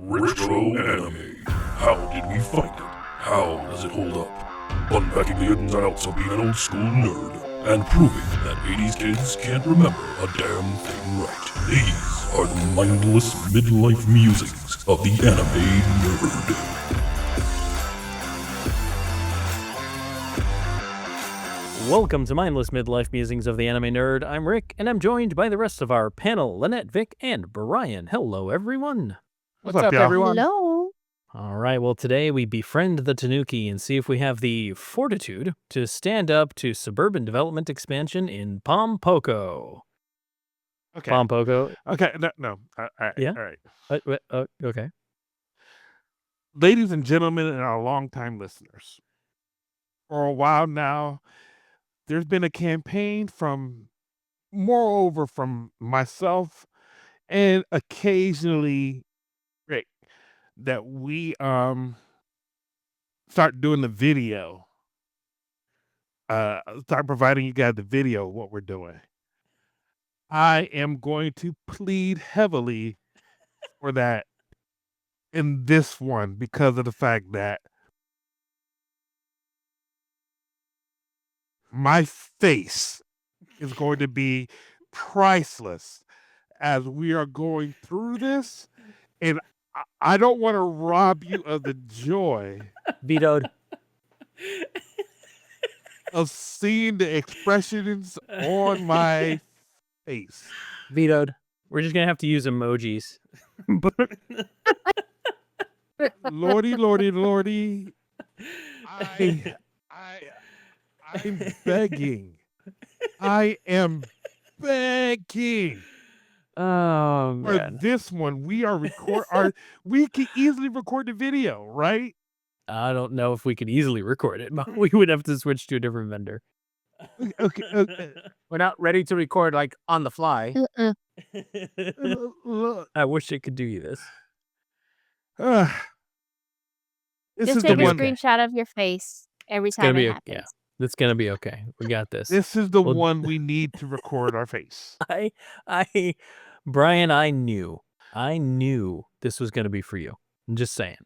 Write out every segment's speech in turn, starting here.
Retro anime. How did we find it? How does it hold up? Unpacking the ins and outs of being an old school nerd and proving that 80s kids can't remember a damn thing right. These are the mindless midlife musings of the anime nerd. Welcome to Mindless Midlife Musings of the Anime Nerd. I'm Rick, and I'm joined by the rest of our panel, Lynette, Vic, and Brian. Hello, everyone. What's up, everyone? Hello. All right, well, today we befriend the Tanuki and see if we have the fortitude to stand up to suburban development expansion in Pom Poko. Okay. Pom Poko. Okay. No. All right. Yeah? All right. Okay. Ladies and gentlemen, and our longtime listeners, for a while now, there's been a campaign from myself and occasionally Rick that we start doing the video. Start providing you guys the video of what we're doing. I am going to plead heavily for that in this one because of the fact that my face is going to be priceless as we are going through this, and I don't want to rob you of the joy Vetoed. of seeing the expressions on my face. Vetoed. We're just going to have to use emojis. Lordy. I'm begging. I am begging. Oh, For man. this one, we can easily record the video, right? I don't know if we could easily record it. We would have to switch to a different vendor. Okay. We're not ready to record like on the fly. Look, I wish it could do this. this Just is take the a one. screenshot of your face every It's gonna time be it happens. It's gonna be okay. We got this. This is the Well- one we need to record our face. Brian, I knew this was gonna be for you. I'm just saying.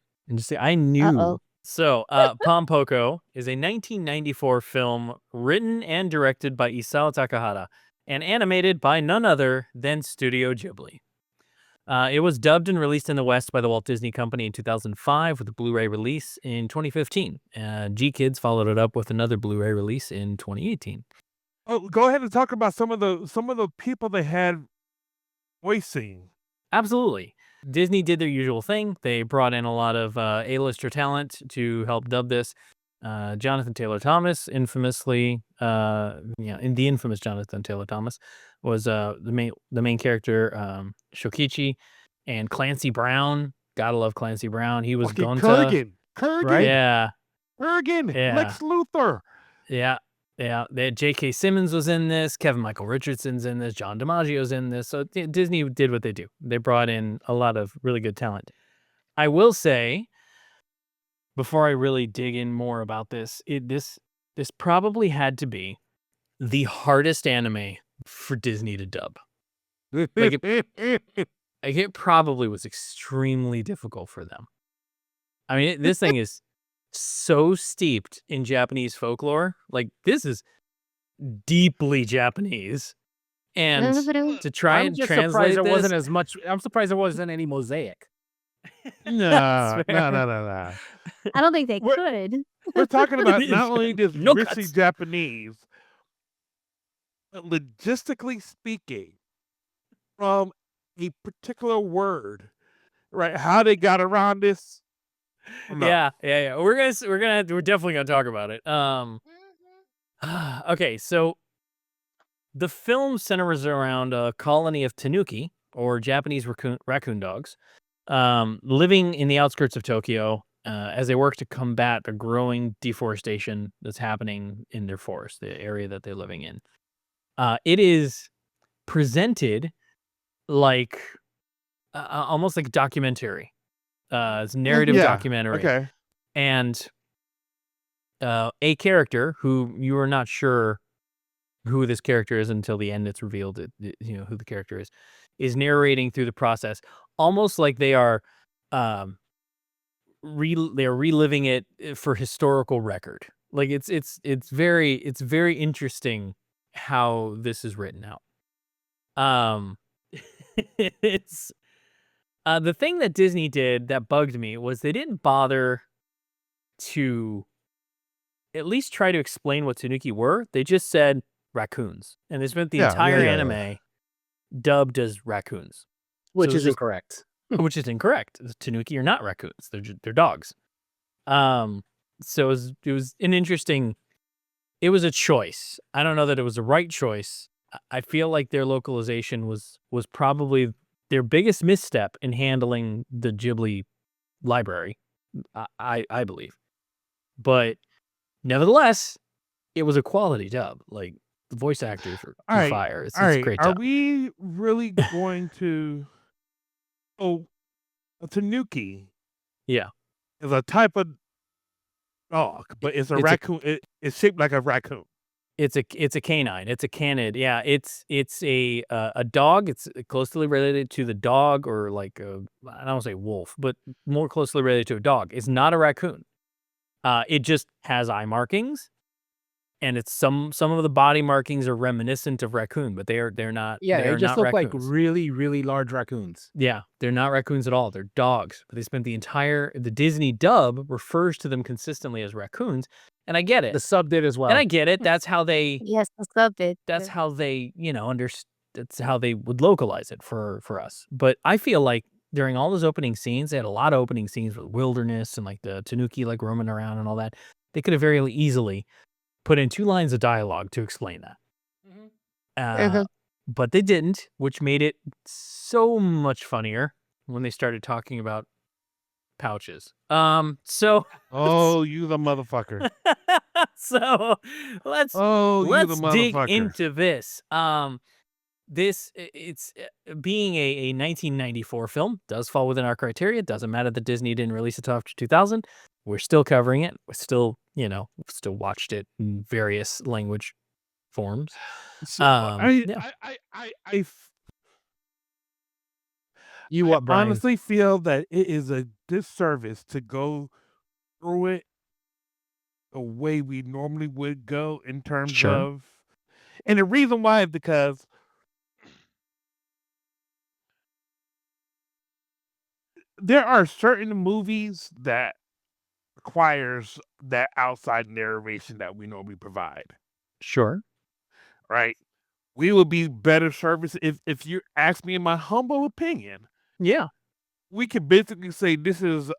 I knew. Uh-oh. So, Pom Poko is a 1994 film written and directed by Isao Takahata and animated by none other than Studio Ghibli. It was dubbed and released in the West by the Walt Disney Company in 2005 with a Blu-ray release in 2015. G-Kids followed it up with another Blu-ray release in 2018. Oh, go ahead and talk about some of the people they had voicing. Absolutely. Disney did their usual thing. They brought in a lot of A-lister talent to help dub this. Jonathan Taylor Thomas, infamously, in the infamous Jonathan Taylor Thomas, was the main character, Shokichi, and Clancy Brown. Gotta love Clancy Brown. He was Gonta. Kurgan, Right? Yeah. Kurgan, Yeah. Lex Luthor. Yeah. J.K. Simmons was in this. Kevin Michael Richardson's in this. John DiMaggio's in this. So Disney did what they do. They brought in a lot of really good talent. I will say, before I really dig in more about this, this probably had to be the hardest anime for Disney to dub. It probably was extremely difficult for them. I mean, this thing is so steeped in Japanese folklore. Like, this is deeply Japanese. And to try and translate surprised this, it wasn't as much. I'm surprised there wasn't any mosaic. No. I don't think they could. We're talking about not only just No richly cuts. Japanese, but logistically speaking, from a particular word, right? How they got around this. No. Yeah. We're definitely gonna talk about it. Okay, so the film centers around a colony of Tanuki, or Japanese raccoon dogs, living in the outskirts of Tokyo as they work to combat the growing deforestation that's happening in their forest, the area that they're living in. It is presented like almost like a documentary. It's a narrative documentary. Okay. And a character who you are not sure who this character is until the end. It's revealed who the character is narrating through the process, almost like they are um they're reliving it for historical record. Like it's very interesting how this is written out. Um, it's the thing that Disney did that bugged me was they didn't bother to at least try to explain what Tanuki were. They just said raccoons, and they spent the entire anime dubbed as raccoons, Which So is it's just- incorrect. which is incorrect. The Tanuki are not raccoons; they're dogs. So it was an interesting. It was a choice. I don't know that it was the right choice. I feel like their localization was probably their biggest misstep in handling the Ghibli library. I believe, but nevertheless, it was a quality dub. Like the voice actors are All right, fire. It's All a right, great are dub. we really going to? Oh, a tanuki Yeah, is a type of dog, but it's a It's a- raccoon. It's shaped like a raccoon. it's a canine. It's a canid. Yeah, it's a dog. It's closely related to the dog, or like I don't want to say wolf, but more closely related to a dog. It's not a raccoon. It just has eye markings, and it's some of the body markings are reminiscent of raccoon, but they're not. Yeah, they they are just not look like raccoons. really, really large raccoons. Yeah, they're not raccoons at all. They're dogs. But they spent the Disney dub refers to them consistently as raccoons, and I get it. The sub did as well. And I get it. That's how they. Yes, the sub did. That's how they. That's how they would localize it for us. But I feel like during all those opening scenes, they had a lot of opening scenes with wilderness and like the Tanuki like roaming around and all that. They could have very easily put in 2 lines of dialogue to explain that. Mhm. But they didn't, which made it so much funnier when they started talking about pouches. So Oh, you the motherfucker! so let's Oh, you the dig motherfucker! into this. It's being a 1994 film does fall within our criteria. It doesn't matter that Disney didn't release it till after 2000. We're still covering it. We're still, still watched it in various language forms. So, Yeah. You I what, Brian? honestly feel that it is a disservice to go through it the way we normally would go in terms Sure. of, and the reason why is because there are certain movies that requires that outside narration that we normally provide, Sure. right? We would be better service if you ask me in my humble opinion. Yeah. We could basically say this is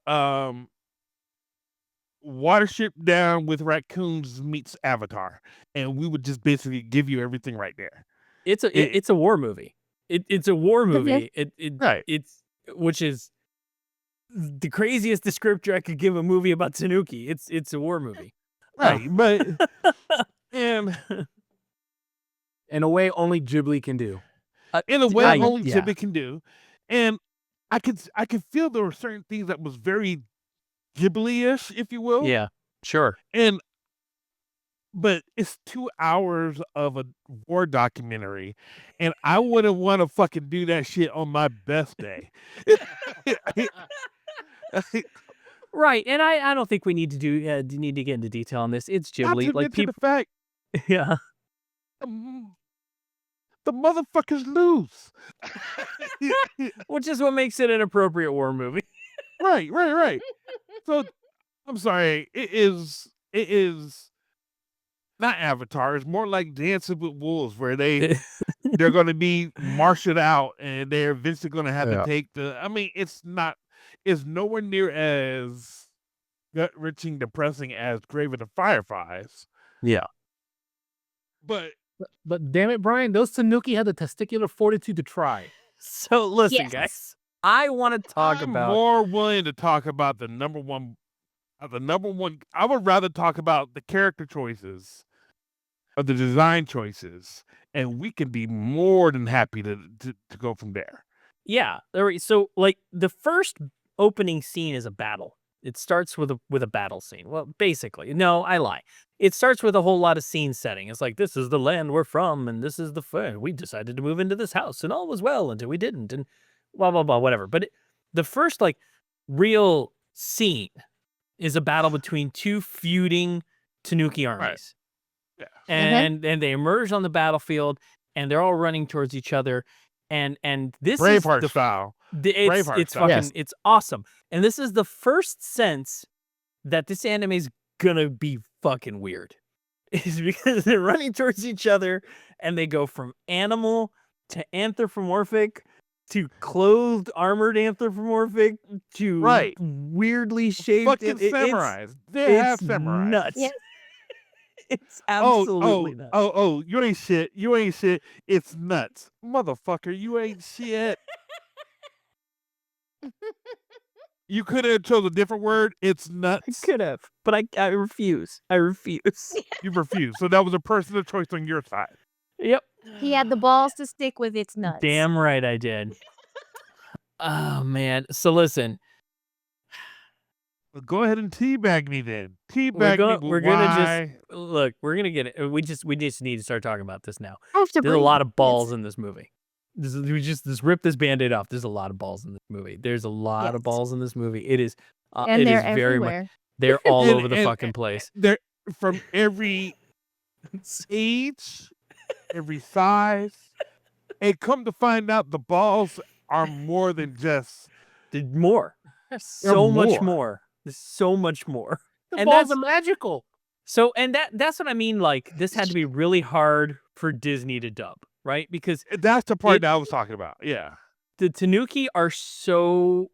Watership Down with raccoons meets Avatar, and we would just basically give you everything right there. It's It- it's a war movie. It's a war movie. Right. It's which is the craziest descriptor I could give a movie about Tanuki. It's a war movie. Right, but and In a way, only Ghibli can do. in a way I- only yeah. Ghibli can do, and I could feel there were certain things that was very Ghibli-ish, if you will. Yeah. Sure. But it's 2 hours of a war documentary, and I wouldn't want to fucking do that shit on my best day. Right. And I don't think we need to need to get into detail on this. It's Not Ghibli. to Like mention people. the fact Yeah. the motherfuckers lose. Which is what makes it an appropriate war movie. Right. So I'm sorry. It is not Avatar. It's more like Dancing with Wolves, where they're going to be marshaled out, and they're eventually going to have to take the. I mean, it's nowhere near as gut-wrenching, depressing as Grave of the Fireflies. Yeah. But But damn it, Brian, those Tanuki had the testicular fortitude to try. So listen, Yes. guys. I want to talk I'm about more willing to talk about the number one. I would rather talk about the character choices, or the design choices, and we can be more than happy to go from there. Yeah. So like the first opening scene is a battle. It starts with a battle scene. Well, basically, no, I lie. It starts with a whole lot of scene setting. It's like, this is the land we're from, and this is we decided to move into this house, and all was well until we didn't, and blah blah blah, whatever. But the first like real scene is a battle between two feuding Tanuki armies. Yeah. And they emerge on the battlefield, and they're all running towards each other. And this is Braveheart the style. it's Braveheart style. fucking Yes. it's awesome. And this is the first sense that this anime is gonna be fucking weird. Is because they're running towards each other, and they go from animal to anthropomorphic to clothed armored anthropomorphic to Right. weirdly shaped. Fucking samurais. They have It's samurais. nuts. Yes. It's absolutely nuts. Oh, you ain't shit. You ain't shit. It's nuts. Motherfucker, you ain't shit. You could have chose a different word. It's I nuts. could have, but I refuse. I refuse. You refused. So that was a personal choice on your side. Yep. He had the balls to stick with its nuts. Damn right I did. Oh man. So listen, Well, go ahead and teabag me then. we're Teabag me. we're gonna just look. We're gonna get it. We just need to start talking about this now. I have to There's a breathe. lot of Yes. balls in this movie. We just rip this Band-Aid off. There's a lot of balls in this movie. There's a lot of Yes. balls in this movie. It is. And it they're is very much. everywhere. They're all And- over the and- fucking place. They're from every age, every size, and come to find out, the balls are more than just. There's more. So much more. more. There's so much more. The And balls that's- are magical. So, and that's what I mean. Like, this had to be really hard for Disney to dub, right? Because That's the part It- that I was talking about. Yeah. the Tanuki are so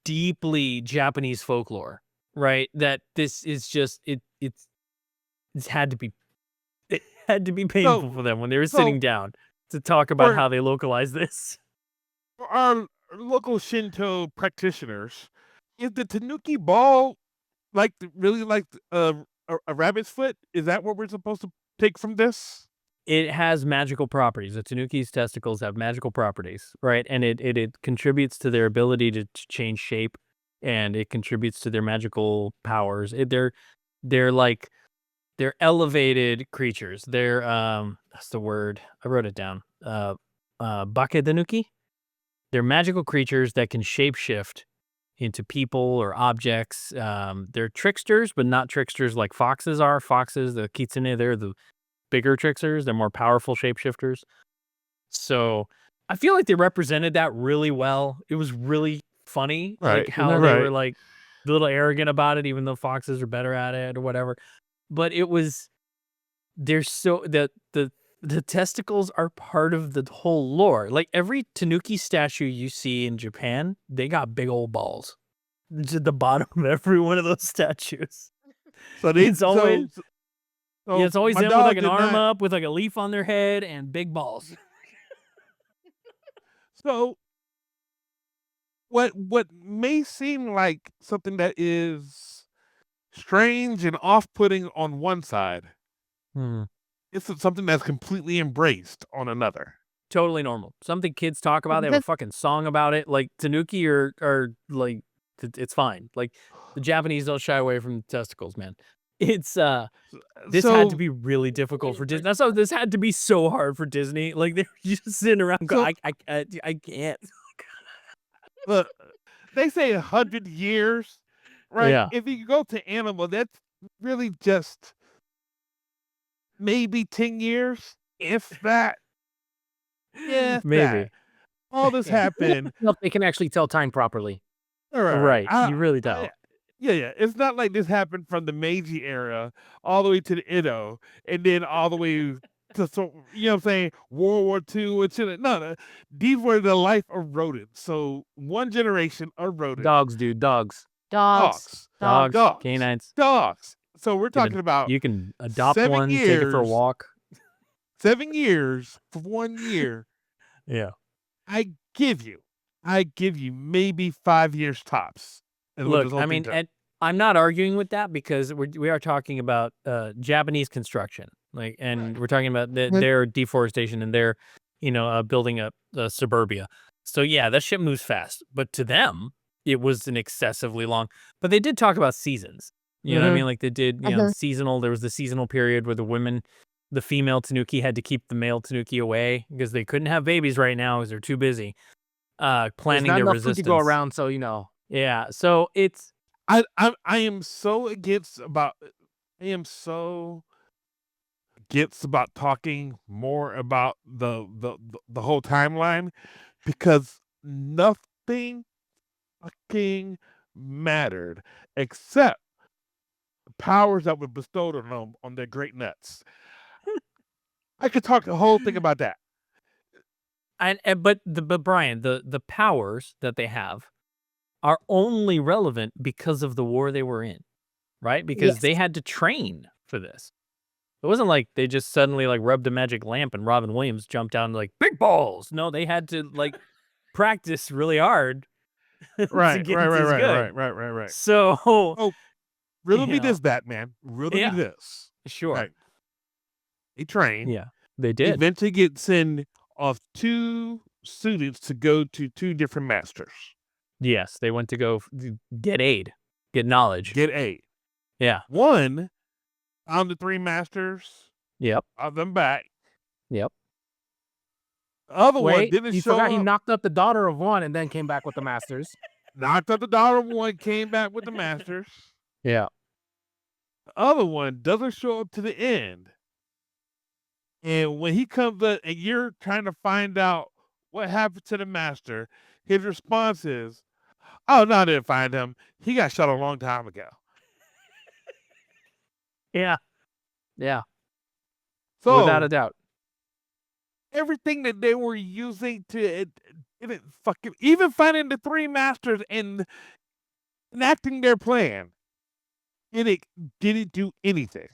deeply Japanese folklore, right? That this is just it's had to be painful for them when they were so sitting down to talk about for- how they localize this. For our local Shinto practitioners, is the Tanuki ball really like a rabbit's foot? Is that what we're supposed to take from this? It has magical properties. The Tanuki's testicles have magical properties, right? And it contributes to their ability to change shape, and it contributes to their magical powers. They're elevated creatures. They're that's the word. I wrote it down. Bakedanuki. They're magical creatures that can shapeshift into people or objects. They're tricksters, but not tricksters like foxes are. Foxes, the kitsune, they're the bigger tricksters. They're more powerful shapeshifters. So I feel like they represented that really well. It was really funny, Right, like how they right. were like a little arrogant about it, even though foxes are better at it or whatever. But it was they're so the testicles are part of the whole lore. Like every Tanuki statue you see in Japan, they got big old balls. It's at the bottom of every one of those statues. So It's always- so Yeah, it's always my them with dog like an did arm not- up with like a leaf on their head and big balls. So what may seem like something that is strange and off-putting on one side, it's something that's completely embraced on another. Totally normal. Something kids talk about. They have a That's- fucking song about it. Like Tanuki are like it's fine. Like the Japanese don't shy away from testicles, man. It's this had to be really difficult for Disney. That's how this had to be so hard for Disney. Like they're just sitting around going, I can't. Look, they say 100 years, right? Yeah. If you go to animal, that's really just maybe 10 years, if that. Yeah, if Maybe. that. All this happened. No, they can actually tell time properly. All Right. I- You really don't. Yeah. It's not like this happened from the Meiji era all the way to the Edo, and then all the way to you know what I'm saying, World War II and shit. No, these were the life of rodents. So one generation of rodents, Dogs, dude, dogs. Dogs. Dogs, dogs. canines. dogs. So we're Give it- talking about You can adopt 7 one, take it for a years. walk. 7 years for 1 year. Yeah. I give you maybe 5 years tops. is what Look, this whole I thing mean, took. and I'm not arguing with that because we are talking about Japanese construction, like, and we're talking about their deforestation and their, building up suburbia. So yeah, that shit moves fast, but to them, it was an excessively long. But they did talk about seasons. You know what I Mhm. mean? Like they did, seasonal. There was the seasonal period where the female Tanuki had to keep the male Tanuki away because they couldn't have babies right now because they're too busy There's planning not their enough resistance. food to go around, so Yeah. So it's I am so against about I am so against about talking more about the whole timeline because nothing fucking mattered except the powers that were bestowed on them on their great nuts. I could talk the whole thing about that. but Brian, the powers that they have are only relevant because of the war they were in, right? Because Yes. they had to train for this. It wasn't like they just suddenly like rubbed a magic lamp and Robin Williams jumped out and like big balls. No, they had to like practice really hard to Right, get right, right, as right, good. right, right, right, right. So, Oh, riddle you me this, know, Batman. Riddle me yeah, this. sure. Right. They train. Yeah, they did. Eventually get sent off 2 students to go to 2 different masters. Yes, they went to go get aid, get knowledge. Get aid. Yeah. One found the 3 masters, Yep. brought them back. Yep. The other one Wait, didn't you show forgot he up. knocked up the daughter of one and then came back with the masters. Knocked up the daughter of one, came back with the masters. Yeah. The other one doesn't show up to the end. And when he comes up and you're trying to find out what happened to the master, his response is, "Oh, no, I didn't find him. He got shot a long time ago." Yeah. Yeah. So Without a doubt. everything that they were using to it didn't fucking even finding the 3 masters and enacting their plan. It didn't do anything.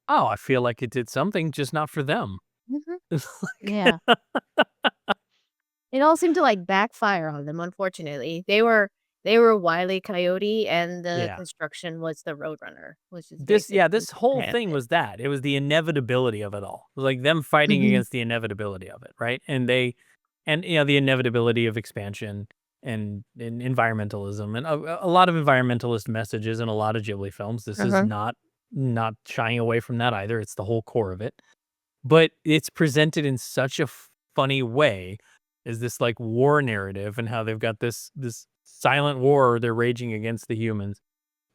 Oh, I feel like it did something, just not for them. Mhm. Yeah. It all seemed to like backfire on them, unfortunately. They were Wile E. Coyote and the Yeah. construction was the Roadrunner, which is This basically whole it. thing was that. It was the inevitability of it all. It was like them fighting Mhm. against the inevitability of it, right? And the inevitability of expansion and environmentalism and a lot of environmentalist messages in a lot of Ghibli films. This is Uh-huh. not shying away from that either. It's the whole core of it. But it's presented in such a funny way as this like war narrative and how they've got this silent war they're raging against the humans.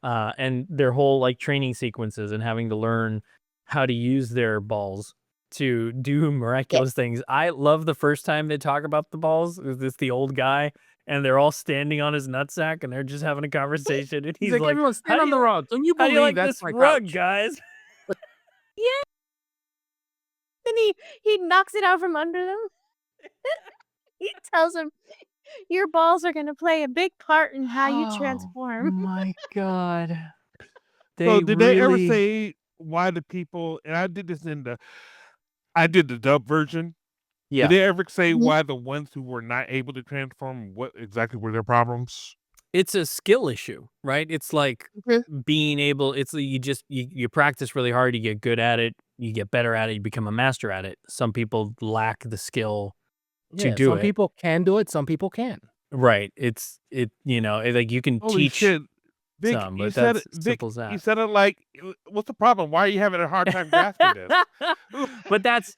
And their whole like training sequences and having to learn how to use their balls to do miraculous Yes. things. I love the first time they talk about the balls. It's the old guy, and they're all standing on his nutsack, and they're just having a conversation. And He's he's like, like, everyone stand on the rug. Don't you how do you believe like that's this my rug, couch? guys?" Yeah. Then he knocks it out from under them. He tells him, "Your balls are gonna play a big part in how you transform." my god! So They did they ever really, say why the people and I did the dub version. yeah. Did they ever say Mhm. why the ones who were not able to transform, what exactly were their problems? It's a skill issue, right? It's like Okay. being able. It's you practice really hard, you get good at it, you get better at it, you become a master at it. Some people lack the skill to Yeah, do some it. people can do it, some people can't. Right. Like you can Holy teach shit. Vic, some, you but said that's it Vic, simple as you that. said it like, what's the problem? Why are you having a hard time grasping this? But that's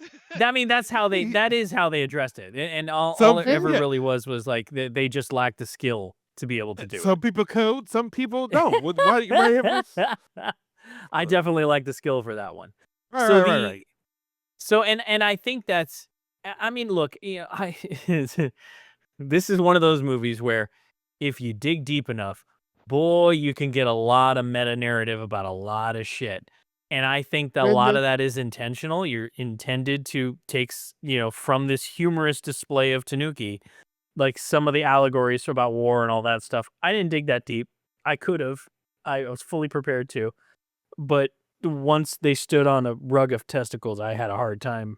how Y that is how they addressed it. And all Some it ever yeah, really was like they just lacked the skill to be able to do some people code, some people don't. Why you having this? it. I definitely like the skill for that one. Right, So right, right, right. and I think that's I mean, look, I this is one of those movies where if you dig deep enough, boy, you can get a lot of meta narrative about a lot of shit. And I think that a lot of that is intentional. You're intended to take, from this humorous display of Tanuki, like some of the allegories about war and all that stuff. I didn't dig that deep. I could have. I was fully prepared to. But once they stood on a rug of testicles, I had a hard time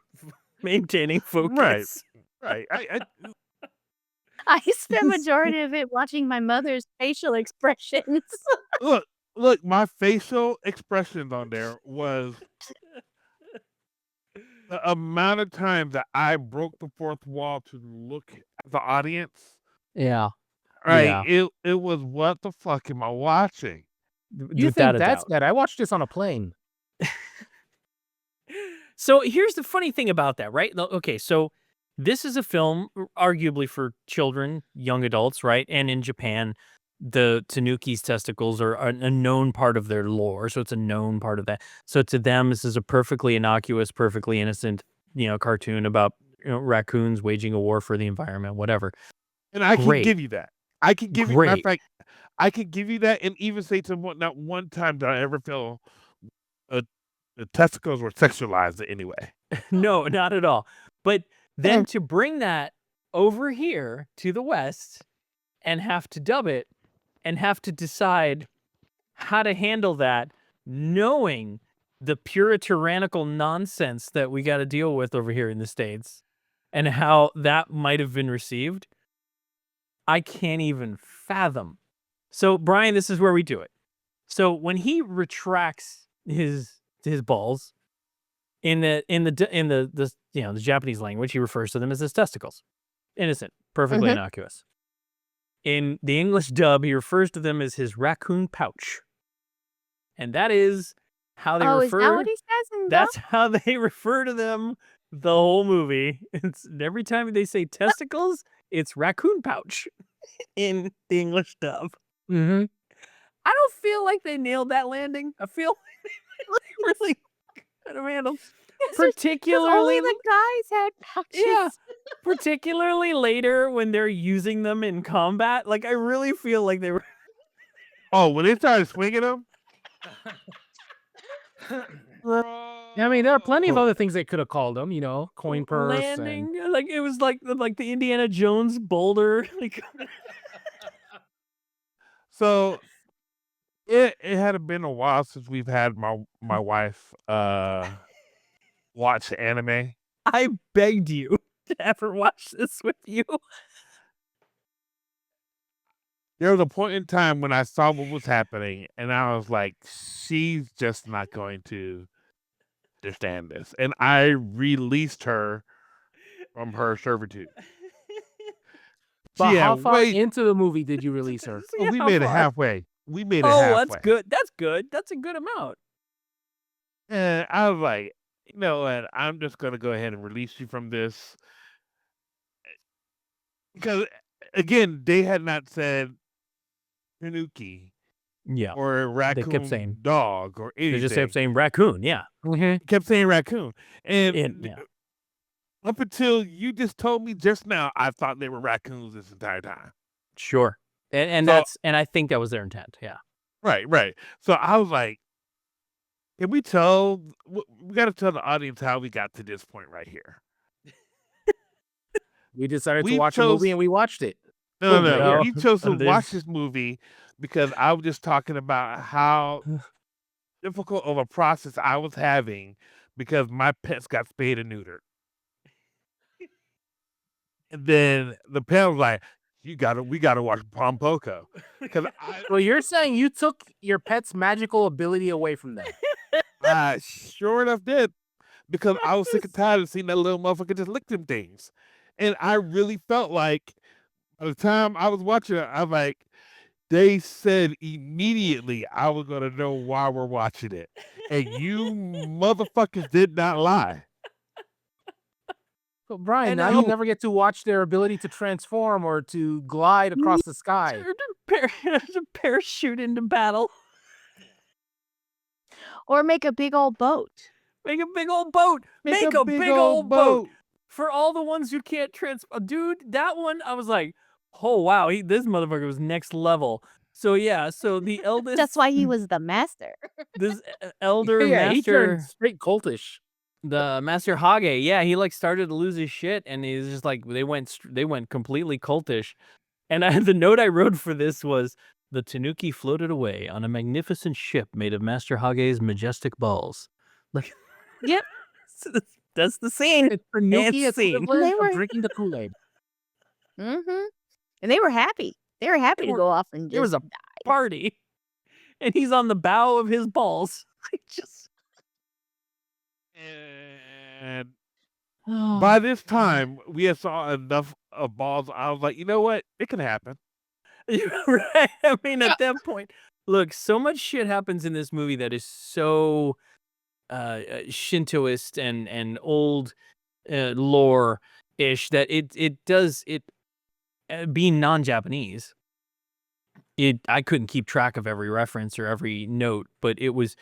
maintaining Right, focus. right. I spent majority of it watching my mother's facial expressions. Look, my facial expressions on there was the amount of time that I broke the fourth wall to look at the audience. Yeah. Right. Yeah. It was what the fuck am I watching? You Without think a that's doubt. bad? I watched this on a plane. So here's the funny thing about that, right? Okay, so this is a film arguably for children, young adults, right? And in Japan, the Tanuki's testicles are a known part of their lore, so it's a known part of that. So to them, this is a perfectly innocuous, perfectly innocent, cartoon about raccoons waging a war for the environment, whatever. And I can Great. give you that. I can give you, matter of Great. fact, I can give you that, and even say to not one time did I ever feel the testicles were sexualized in any way. No, not at all. But then to bring that over here to the West and have to dub it and have to decide how to handle that, knowing the pure tyrannical nonsense that we got to deal with over here in the States and how that might have been received, I can't even fathom. So, Brian, this is where we do it. So when he retracts his balls in the Japanese language, he refers to them as his testicles. Innocent, perfectly innocuous. In the English dub, he refers to them as his raccoon pouch. And that is how they refer. Is that what he says in That's how they refer to them the whole movie. It's every time they say testicles, it's raccoon pouch in the English dub. Mm-hmm. I don't feel like they nailed that landing. I feel like they really kind of handled. Particularly, only the guys had pouches. Yeah. Particularly later when they're using them in combat, like I really feel like they were. Oh, when they started swinging them. I mean, there are plenty of other things they could have called them, coin purse. Landing, like it was like the Indiana Jones boulder. Like, so it had been a while since we've had my wife watch anime. I begged you to ever watch this with you. There was a point in time when I saw what was happening, and I was like, she's just not going to understand this. And I released her from her servitude. But She how had far way- into the movie did you release her? Oh, we How made it far? halfway. We made it Oh, halfway. that's good. That's good. That's a good amount. And I was like, you know what? I'm just going to go ahead and release you from this. Because, again, they had not said Tanuki Yeah. or raccoon kept saying- dog or anything. They just kept saying raccoon. Yeah. Kept saying raccoon. And Yeah. up until you just told me just now, I thought they were raccoons this entire time. Sure. And So- I think that was their intent. Yeah. Right. So I was like, can we tell? We got to tell the audience how we got to this point right here. We decided We to watch a chose- movie and we watched it. No. no. We chose to There's- watch this movie because I was just talking about how difficult of a process I was having because my pets got spayed and neutered. And then the parent was like, we gotta watch Pom Poko. Because Well, you're saying you took your pet's magical ability away from them. I sure enough did. Because I was sick and tired of seeing that little motherfucker just lick them things. And I really felt like by the time I was watching it, I was like, they said immediately I was gonna know why we're watching it. And you motherfuckers did not lie. So, Brian, And now I- you'll never get to watch their ability to transform or to glide across the sky. To parachute into battle. Or make a big old boat. Make a big old boat. Make a big old boat. For all the ones who can't dude, that one, I was like, oh, wow, this motherfucker was next level. So, yeah, so the eldest. That's why he was the master. This elder Yeah, he master. turned straight cultish. The Master Hage, yeah, he like started to lose his shit, and he's just like they went completely cultish. And the note I wrote for this was the Tanuki floated away on a magnificent ship made of Master Hage's majestic balls. Like, Yep. that's the scene. It's the Tanuki And scene. equivalent They of were- drinking the Kool-Aid. Mm-hmm. And they were happy. They were happy to were- go off and just It was a party, and he's on the bow of his balls. Like, just And by this time, we had saw enough of balls. I was like, you know what? It can happen. right. I mean, at that point, look, so much shit happens in this movie that is so Shintoist and old lore ish that it does being non-Japanese, I couldn't keep track of every reference or every note, but it was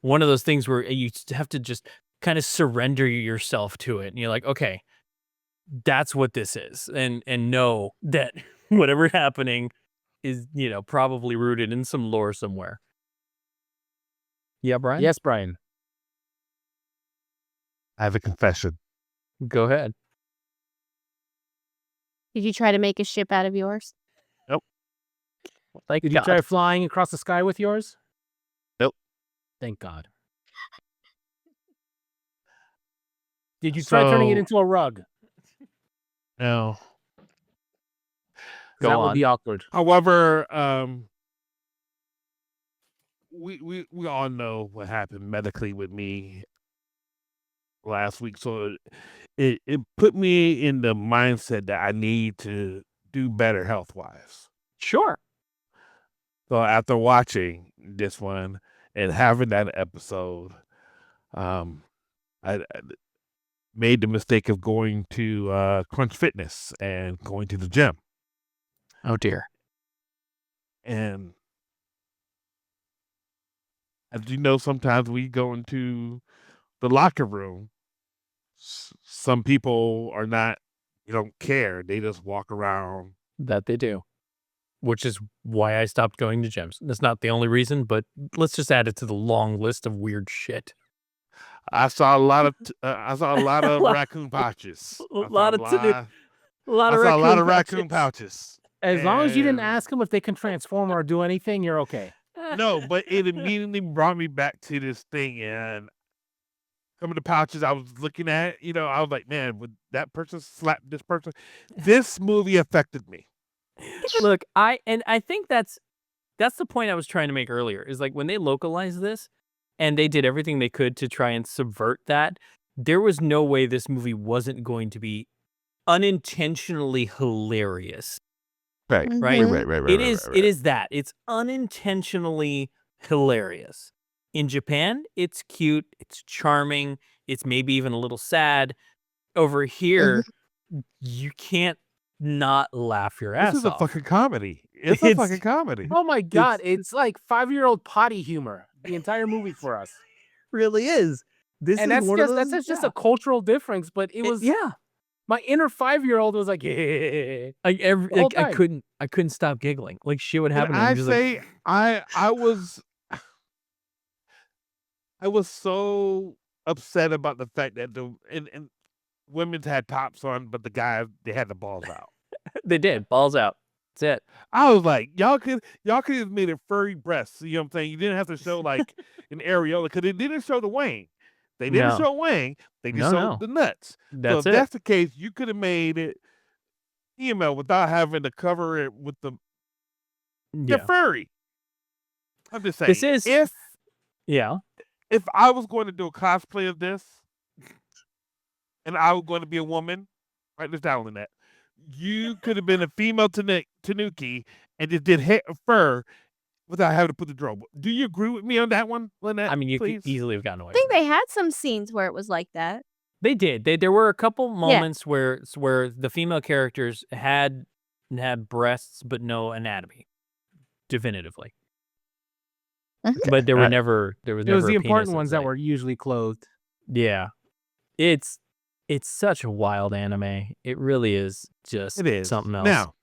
one of those things where you have to just kind of surrender yourself to it. And you're like, okay, that's what this is. And know that whatever happening is, probably rooted in some lore somewhere. Yeah, Brian? Yes, Brian. I have a confession. Go ahead. Did you try to make a ship out of yours? Thank Did you God. try flying across the sky with yours? Nope. Thank God. Did you try turning it So- into a rug? No. Go That would on. be awkward. However, we all know what happened medically with me last week, so it put me in the mindset that I need to do better health wise. Sure. So after watching this one and having that episode, I made the mistake of going to Crunch Fitness and going to the gym. Oh, dear. And as you know, sometimes we go into the locker room. Some people are not, they don't care. They just walk around. That they do. Which is why I stopped going to gyms. That's not the only reason, but let's just add it to the long list of weird shit. I saw a lot of Lot- raccoon pouches. a lot of I saw a lot of raccoon pouches. As long as you didn't And- ask them if they can transform or do anything, you're okay. No, but it immediately brought me back to this thing, and some of the pouches I was looking at, I was like, man, would that person slap this person? This movie affected me. Look, I think that's the point I was trying to make earlier. Is like when they localized this and they did everything they could to try and subvert that, there was no way this movie wasn't going to be unintentionally hilarious. Right, Right. Mhm. It is that. It's unintentionally hilarious. In Japan, it's cute, it's charming, it's maybe even a little sad. Over here, you can't not laugh your ass This is a off. fucking comedy. It's a It's- fucking comedy. Oh my God, it's like 5-year-old potty humor. The entire movie for us. really is. This And is that's just a cultural difference, but it was yeah. my inner 5-year-old was like, yeah. I whole time. couldn't stop giggling. Like shit would And happen. I and just say I was so upset about the fact that and women's had tops on, but the guys, they had the balls out. they did balls out. That's it. I was like, y'all could have made it furry breasts. You know what I'm saying? You didn't have to show like an areola because they didn't show the wang. They didn't No. show wang. They just No, showed no. the nuts. So That's if it. that's the case, you could have made it female without having to cover it with the Yeah. furry. I'm just saying. This is- Yeah. If I was going to do a cosplay of this, and I was going to be a woman, write this down, Lynette. You could have been a female Tanuki and just did fur without having to put the robe. Do you agree with me on that one, Lynette? I mean, you please? could easily have gotten away. I think with it. they had some scenes where it was like that. They did. There were a couple moments where the female characters had breasts but no anatomy, definitively. But there were Uh, never there was It never was the a penis important in ones that sight. were usually clothed. Yeah, it's such a wild anime. It really is just It is something else. Now,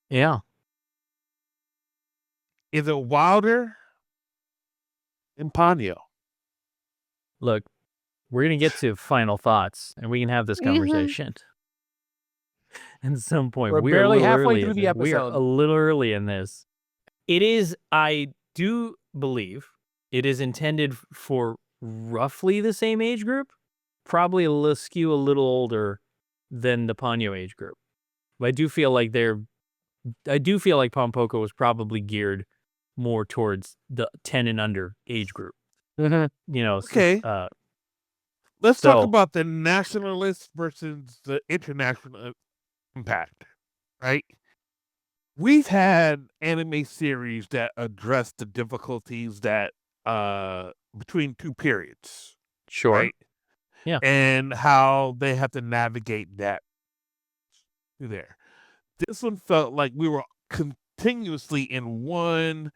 Yeah, is it wilder than Ponyo? look, we're gonna get to final thoughts, and we can have this Mhm. conversation at some point. We're We are a barely little halfway early through in the this. We are episode. a little early in this. It is. I do believe it is intended for roughly the same age group, probably a little skew a little older than the Ponyo age group. But I do feel like Pom Poko was probably geared more towards the 10 and under age group. Okay. Let's So- talk about the nationalist versus the international impact, right? We've had anime series that address the difficulties that between two periods, Sure. right? Yeah. And how they have to navigate that through there. This one felt like we were continuously in one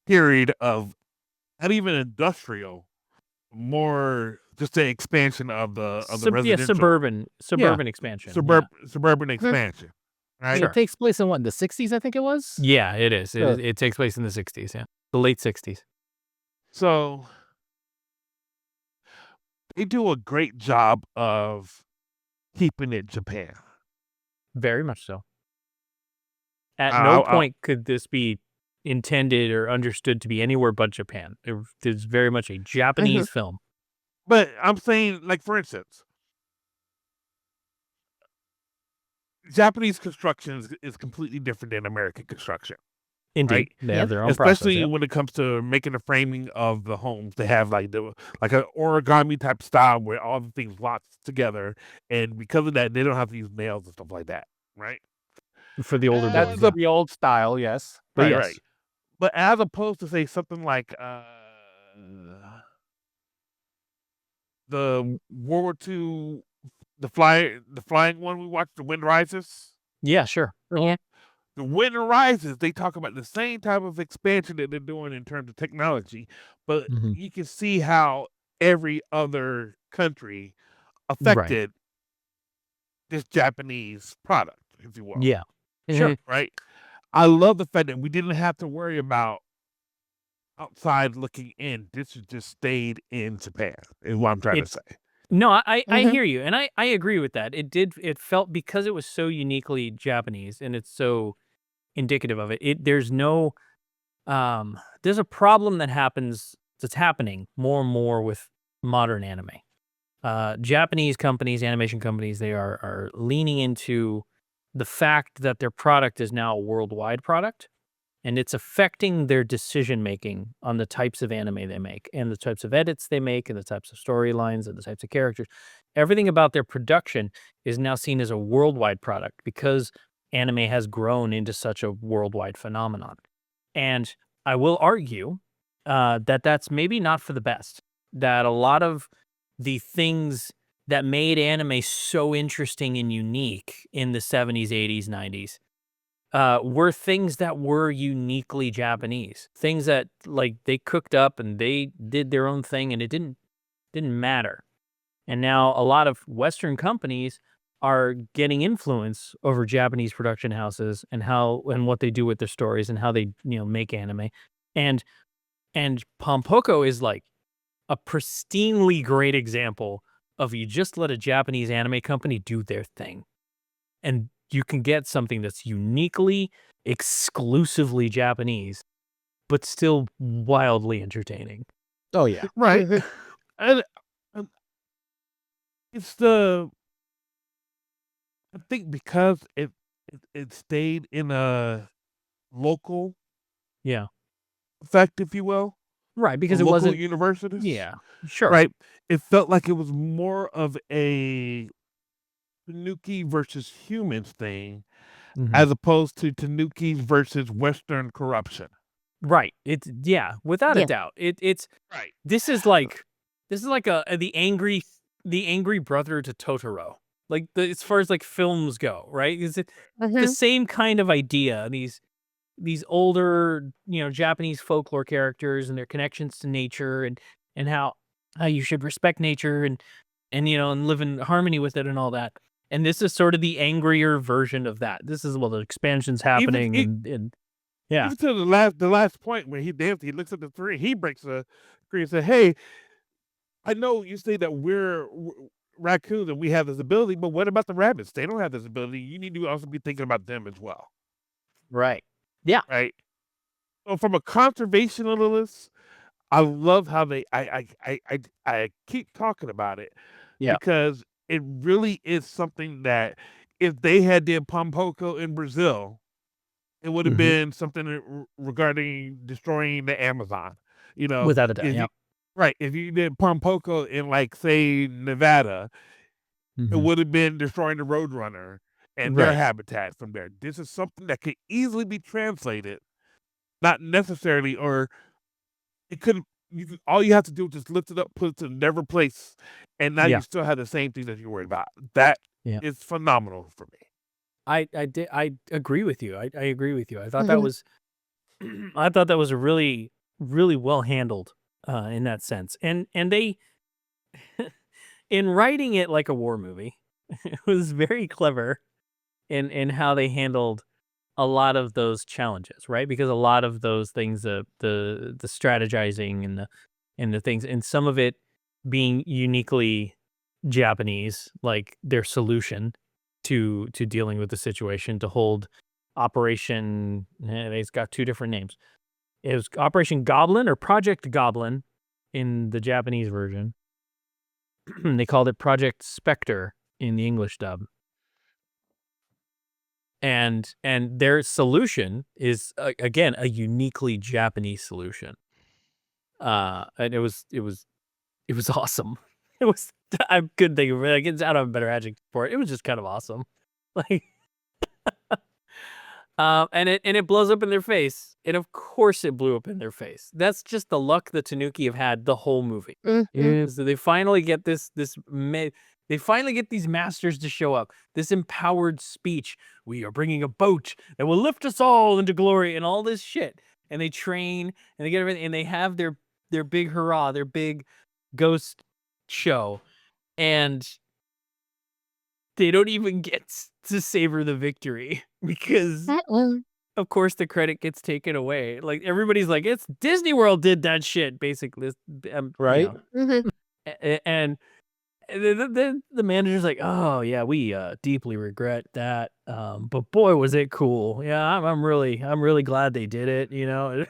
period of not even industrial, more just the expansion of the residential suburban expansion. suburban expansion, I right? mean, Sure. it takes place in what, the 60s, I think it was? Yeah, it is. So- It takes place in the 60s, yeah. The late 60s. So they do a great job of keeping it Japan. Very much so. At I- no I- point could this be intended or understood to be anywhere but Japan. It is very much a Japanese film. But I'm saying, like, for instance, Japanese construction is completely different than American construction. Indeed. Right? They have their own Especially process. Yep. when it comes to making the framing of the homes. They have like an origami type style where all the things lock together, and because of that, they don't have to use nails and stuff like that, right? For the older That's buildings. That's the old style, yes. But right, yes. right. But as opposed to say something like the World War II, the flying one we watched, The Wind Rises. Yeah, sure. Yeah. The Wind Rises, they talk about the same type of expansion that they're doing in terms of technology, but Mhm. you can see how every other country affected this Japanese product, if you will. Yeah. Sure. Right? I love the fact that we didn't have to worry about outside looking in. This just stayed in Japan, is what I'm trying to say. No, I hear you, and I agree with that. It felt, because it was so uniquely Japanese and it's so indicative of it. There's no there's a problem that's happening more and more with modern anime. Japanese companies, animation companies, they are leaning into the fact that their product is now a worldwide product, and it's affecting their decision making on the types of anime they make and the types of edits they make and the types of storylines and the types of characters. Everything about their production is now seen as a worldwide product because anime has grown into such a worldwide phenomenon. And I will argue that that's maybe not for the best, that a lot of the things that made anime so interesting and unique in the 70s, 80s, 90s were things that were uniquely Japanese. Things that, like, they cooked up and they did their own thing and it didn't matter. And now a lot of Western companies are getting influence over Japanese production houses and what they do with their stories and how they, make anime. And Pom Poko is like a pristinely great example of, you just let a Japanese anime company do their thing, and you can get something that's uniquely, exclusively Japanese, but still wildly entertaining. Oh, yeah. Right. and it's I think because it stayed in a local Yeah. effect, if you will. Right, because it local wasn't. universities. Yeah, sure. Right. It felt like it was more of a Tanuki versus humans thing, Mhm. as opposed to Tanuki versus Western corruption. Right. It's without a Yeah. doubt. It's Right. this is like the angry brother to Totoro. Like, as far as like films go, right? Is it the same kind of idea? These older, Japanese folklore characters and their connections to nature, and how you should respect nature and and live in harmony with it and all that. And this is sort of the angrier version of that. This is, the expansion's happening and yeah. Even to the last point where he looks at the three, he breaks a screen and says, "Hey, I know you say that we're raccoons and we have this ability, but what about the rabbits? They don't have this ability. You need to also be thinking about them as well." Right. Yeah. Right. So from a conservationalist, I love how I keep talking about it. Yeah. Because it really is something that if they had did Pom Poko in Brazil, it would have Mhm. been something regarding destroying the Amazon. Without a doubt. if you- Yeah. right. If you did Pom Poko in, like, say, Nevada, it Mhm. would have been destroying the Roadrunner and their Right. habitat from there. This is something that could easily be translated, not necessarily, or it couldn't. All you have to do is just lift it up, put it to never place, and now Yeah. you still have the same thing that you're worried about. That Yeah. is phenomenal for me. I agree with you. I agree with you. I thought that was I thought that was really well handled in that sense. And they in writing it like a war movie, it was very clever in how they handled a lot of those challenges, right? Because a lot of those things, the strategizing and the things, and some of it being uniquely Japanese, like their solution to dealing with the situation, to hold Operation. It's got two different names. It was Operation Goblin or Project Goblin in the Japanese version. They called it Project Spectre in the English dub. And their solution is again a uniquely Japanese solution. And it was awesome. It was I couldn't think of it. Like, I don't have a better adjective for it. It was just kind of awesome. Like and it blows up in their face. And of course it blew up in their face. That's just the luck the Tanuki have had the whole movie. So they finally get they finally get these masters to show up. This empowered speech. We are bringing a boat that will lift us all into glory and all this shit. And they train and they get everything and they have their big hurrah, their big ghost show. And they don't even get to savor the victory because of course the credit gets taken away. Like everybody's like, it's Disney World did that shit, basically. Right? And the manager's like, oh yeah, we deeply regret that. But boy, was it cool. Yeah, I'm really glad they did it, you know.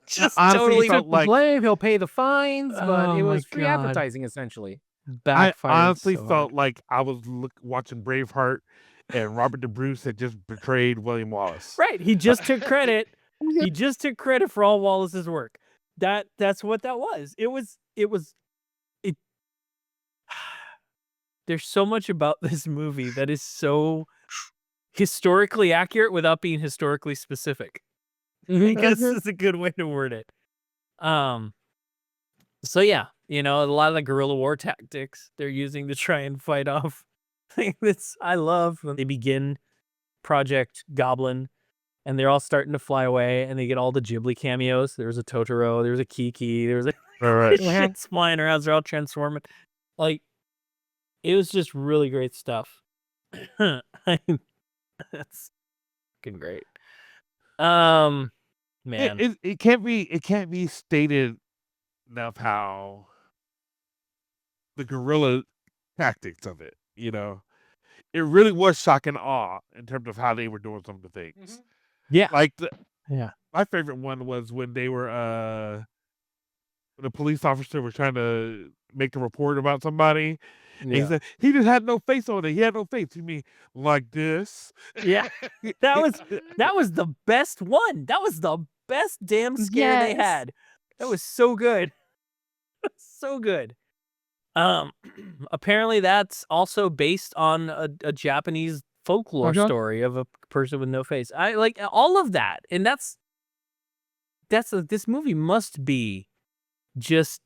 Just Honestly, totally felt The like blame, he'll pay the fines, but Oh it my was free God. advertising essentially. I backfired. honestly so hard. felt like I was watching Braveheart, and Robert the Bruce had just betrayed William Wallace. Right. He just took credit. He just took credit for all Wallace's work. That's what that was. It there's so much about this movie that is so historically accurate without being historically specific. I guess is a good way to word it. So yeah, you know, a lot of the guerrilla war tactics they're using to try and fight off. I love when they begin Project Goblin and they're all starting to fly away and they get all the Ghibli cameos. There was a Totoro, there was a Kiki, there was a Right. shit's flying around, they're all transforming. Like it was just really great stuff. That's fucking great. Man. It can't be stated enough how the guerrilla tactics of it, you know, it really was shock and awe in terms of how they were doing some of the things. Yeah. Like Yeah. my favorite one was when they were when the police officer was trying to make a report about somebody. And he said he just had no face on it. He had no face. You mean like this? Yeah. That was the best one. That was the best damn scare they Yes. had. That was so good. So good. Apparently that's also based on a Japanese folklore Okay. story of a person with no face. I like all of that. And this movie must be just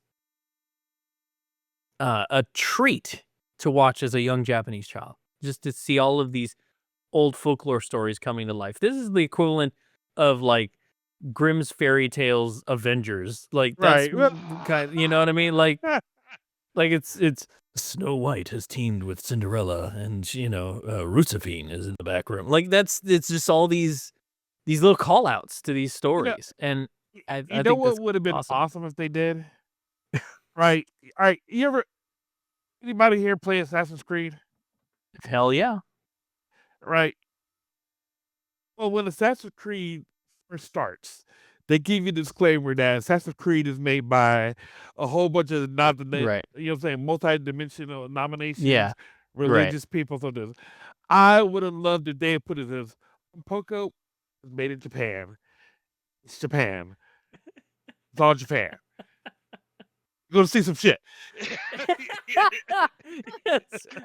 a treat to watch as a young Japanese child. Just to see all of these old folklore stories coming to life. This is the equivalent of like Grimm's fairy tales Avengers. Like that's Right. kind, you know what I mean? Like it's Snow White has teamed with Cinderella, and you know Rutzafine is in the back room. Like it's just all these little call outs to these stories. And I You think know what that's would have been awesome. awesome if they did? Right. All right. Anybody here play Assassin's Creed? Hell yeah. Right. Well, when Assassin's Creed first starts, they give you a disclaimer that Assassin's Creed is made by a whole bunch of Right. you know what I'm saying, multi-dimensional nominations, Yeah. religious people. So this, I would have loved if they had put it as Pom Poko is made in Japan. It's Japan. It's all Japan. You're gonna see some shit. Yes,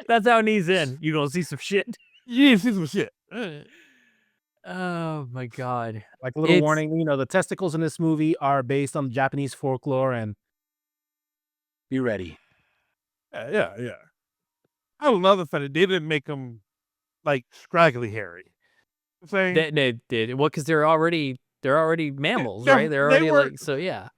that's how it needs in. You gonna see some shit. You need to see some shit. Oh my God. Like a little It's- warning, you know, the testicles in this movie are based on Japanese folklore, and be ready. Yeah. I love the fact that they didn't make them like scraggly hairy. I'm saying They did well because they're already mammals, they're- right? They're they already were- like so. Yeah,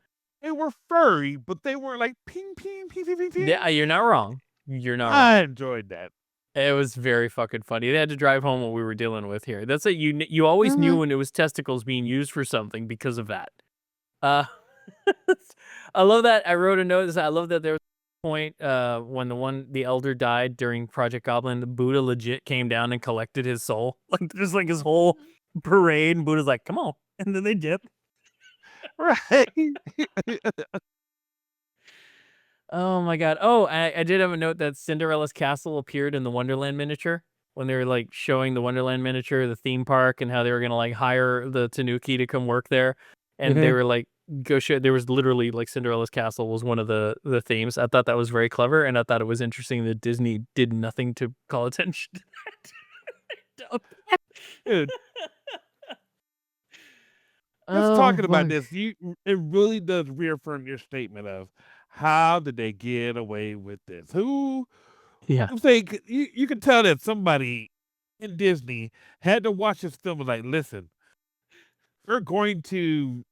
they were furry, but they weren't like ping ping ping ping ping ping. yeah. You're not wrong. You're not wrong. I enjoyed that. It was very fucking funny. They had to drive home what we were dealing with here. That's it. You always knew when it was testicles being used for something because of that. I love that. I wrote a note. I love that there was a point when the elder died during Project Goblin. The Buddha legit came down and collected his soul. Like there's like his whole parade, and Buddha's like, "Come on," and then they dip. Right. Oh my god. Oh, I did have a note that Cinderella's castle appeared in the Wonderland miniature when they were like showing the Wonderland miniature, the theme park, and how they were gonna like hire the Tanuki to come work there, and they were like go show. There was literally like Cinderella's castle was one of the themes. I thought that was very clever, and I thought it was interesting that Disney did nothing to call attention to that. Dude, Oh, just talking about fuck. this, it really does reaffirm your statement of how did they get away with this? Who? Yeah. I'm saying you can tell that somebody in Disney had to watch this film and like, listen, we're going to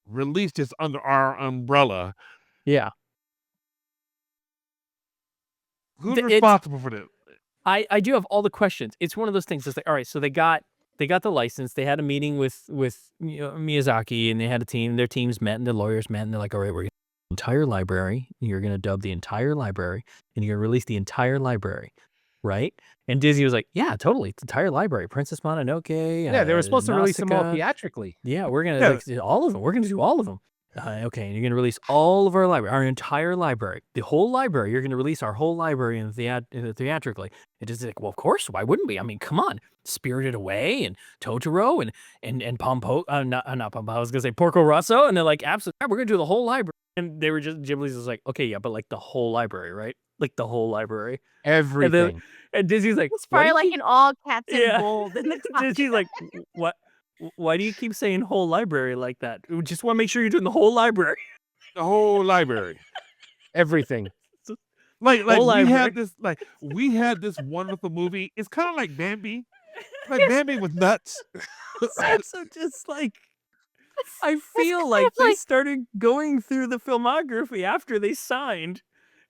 release this under our umbrella. Yeah. Who's It's- responsible for this? I do have all the questions. It's one of those things. It's like, all right, so they got the license. They had a meeting with Miyazaki, and they had a team. Their teams met, and the lawyers met, and they're like, all right, we're gonna do the entire library. You're gonna dub the entire library, and you're gonna release the entire library, right? And Disney was like, yeah, totally, it's the entire library. Princess Mononoke. Yeah, they were supposed to release them all Nausicaa. theatrically. Yeah, we're gonna Yeah. like, all of them. We're gonna do all of them. Okay, and you're gonna release all of our library, our entire library, the whole library. You're gonna release our whole library in theatrically. It is like, well, of course, why wouldn't we? I mean, come on, Spirited Away and Totoro and Pom Poko, not Pom Poko. I was gonna say Porco Rosso, and they're like, absolutely, we're gonna do the whole library. And they were just Ghibli's was like, okay, yeah, but like the whole library, right? Like the whole library. Everything. And Disney's like, It's "Why do probably you like keep-" in all cats and Yeah. gold in the Disney's like, what? Why do you keep saying whole library like that? We just want to make sure you're doing the whole library. The whole library. Everything. Like Whole we library. had this wonderful movie. It's kind of like Bambi. Like Bambi was nuts. So just like, I feel like they started going through the filmography after they signed,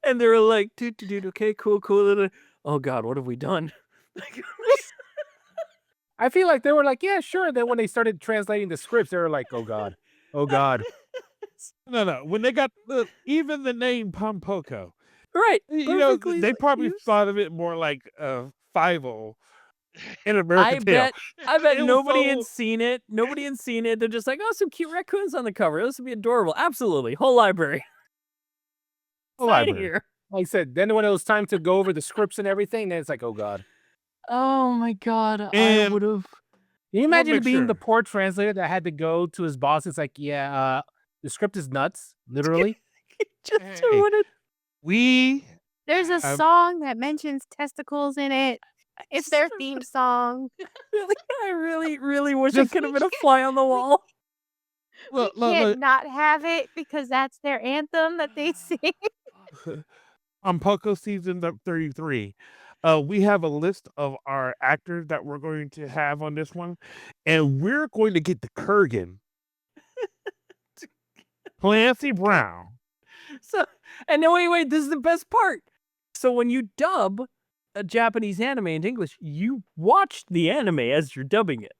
and they were like, dude, okay, cool. Oh God, what have we done? I feel like they were like, yeah, sure. Then when they started translating the scripts, they were like, oh God. Oh God. No. When they got even the name Pom Poko, Right. you know, perfectly they probably used. thought of it more like Five-O in I American Tail. bet It was nobody had so- seen it. Nobody had seen it. They're just like, oh, some cute raccoons on the cover. This would be adorable. Absolutely. Whole library. Whole Sign library. here. Like I said, then when it was time to go over the scripts and everything, then it's like, oh God. Oh my God. I And- would have. Can you imagine make being the sure. poor translator that had to go to his boss? It's like, yeah, the script is nuts, literally. Just Hey. ruin it. We There's a song that mentions testicles in it. It's their theme song. I really wish I Just- could have been a fly on the wall. look, We can't not have it because that's their anthem that they sing. on Poco season 33. We have a list of our actors that we're going to have on this one, and we're going to get the Kurgan, Clancy Brown. So, and no, wait, this is the best part. So when you dub a Japanese anime into English, you watch the anime as you're dubbing it,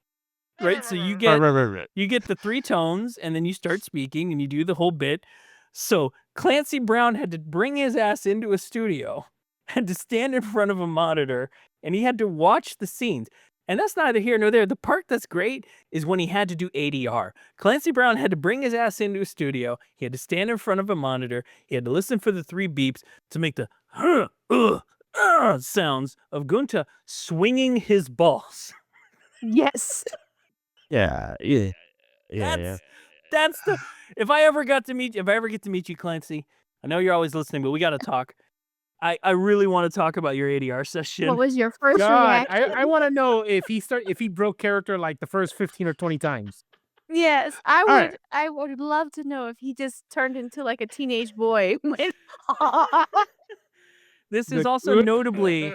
right? So you get Right. you get the three tones, and then you start speaking, and you do the whole bit. So Clancy Brown had to bring his ass into a studio, had to stand in front of a monitor, and he had to watch the scenes. And that's neither here nor there. The part that's great is when he had to do ADR. Clancy Brown had to bring his ass into a studio. He had to stand in front of a monitor. He had to listen for the three beeps to make the sounds of Gunta swinging his balls. Yes. Yeah. That's the. If I ever get to meet you, Clancy, I know you're always listening, but we got to talk. I really want to talk about your ADR session. What was your first God, reaction? I want to know if he broke character like the first 15 or 20 times. Yes, I would. right. I would love to know if he just turned into like a teenage boy. When This is The- also notably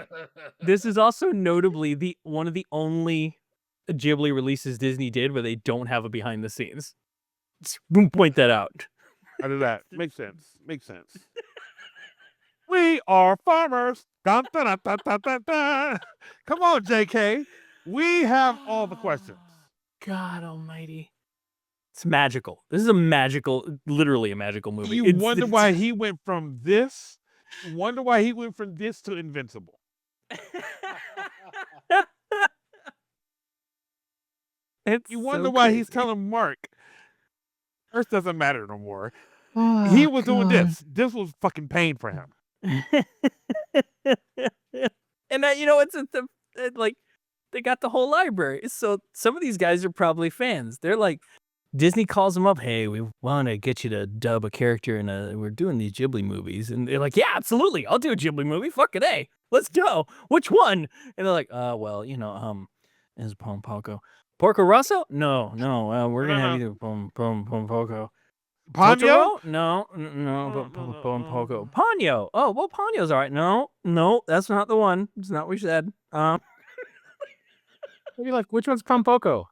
the one of the only Ghibli releases Disney did where they don't have a behind the scenes. Just point that out. How did that makes sense? Makes sense. We are farmers. Dun, dun, dun, dun, dun, dun, dun. Come on, JK. We have all the questions. God almighty. It's magical. This is literally a magical movie. You wonder why he went from this. You wonder why he went from this to Invincible. You wonder why he's telling Mark, Earth doesn't matter no more. He was doing this. This was fucking pain for him. And that, it's like they got the whole library. So some of these guys are probably fans. They're like, Disney calls them up. Hey, we want to get you to dub a character we're doing these Ghibli movies. And they're like, yeah, absolutely. I'll do a Ghibli movie. Fucking A. Let's go. Which one? And they're like, well, is Pom Poko. Porco Rosso? No. We're going to have you do Pom Poko. Ponyo? Totoro? No, but Pom Poko. Ponyo. Oh, well, Ponyo's all right. No, that's not the one. It's not what we said. Maybe like, which one's Pom Poko?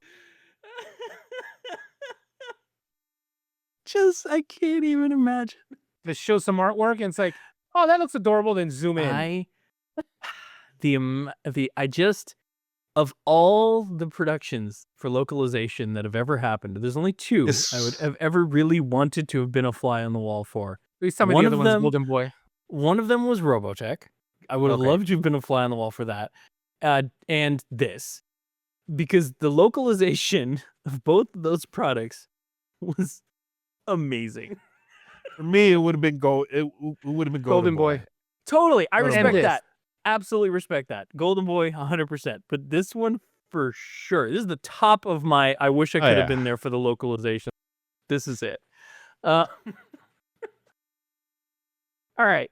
I can't even imagine. Just show some artwork and it's like, oh, that looks adorable. Then zoom in. Of all the productions for localization that have ever happened, there's only two I would have ever really wanted to have been a fly on the wall for. At least some of One the other of ones, them- Golden Boy. One of them was Robotech. I would have Okay. loved to have been a fly on the wall for that. And this. Because the localization of both of those products was amazing. For me, it would have been It would have been Golden Boy. Totally. I And respect this. that. Absolutely respect that. Golden Boy, 100%. But this one, for sure. This is the top of my, I wish I could yeah. have been there for the localization. This is it. All right.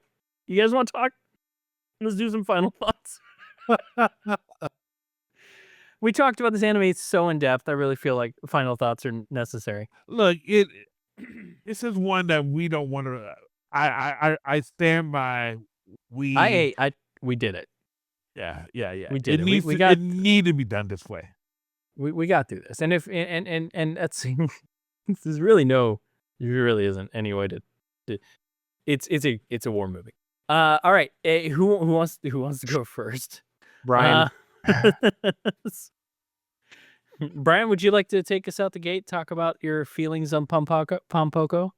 You guys want to talk? Let's do some final thoughts. We talked about this anime so in depth. I really feel like final thoughts are necessary. Look, this is one that we don't want to. I stand by. We did it. yeah. We did it. It need to be done this way. We got through this. And if and that's there's really isn't any way to it's a war movie. All right. Who wants to go first? Brian. Brian, would you like to take us out the gate? Talk about your feelings on Pom Poko?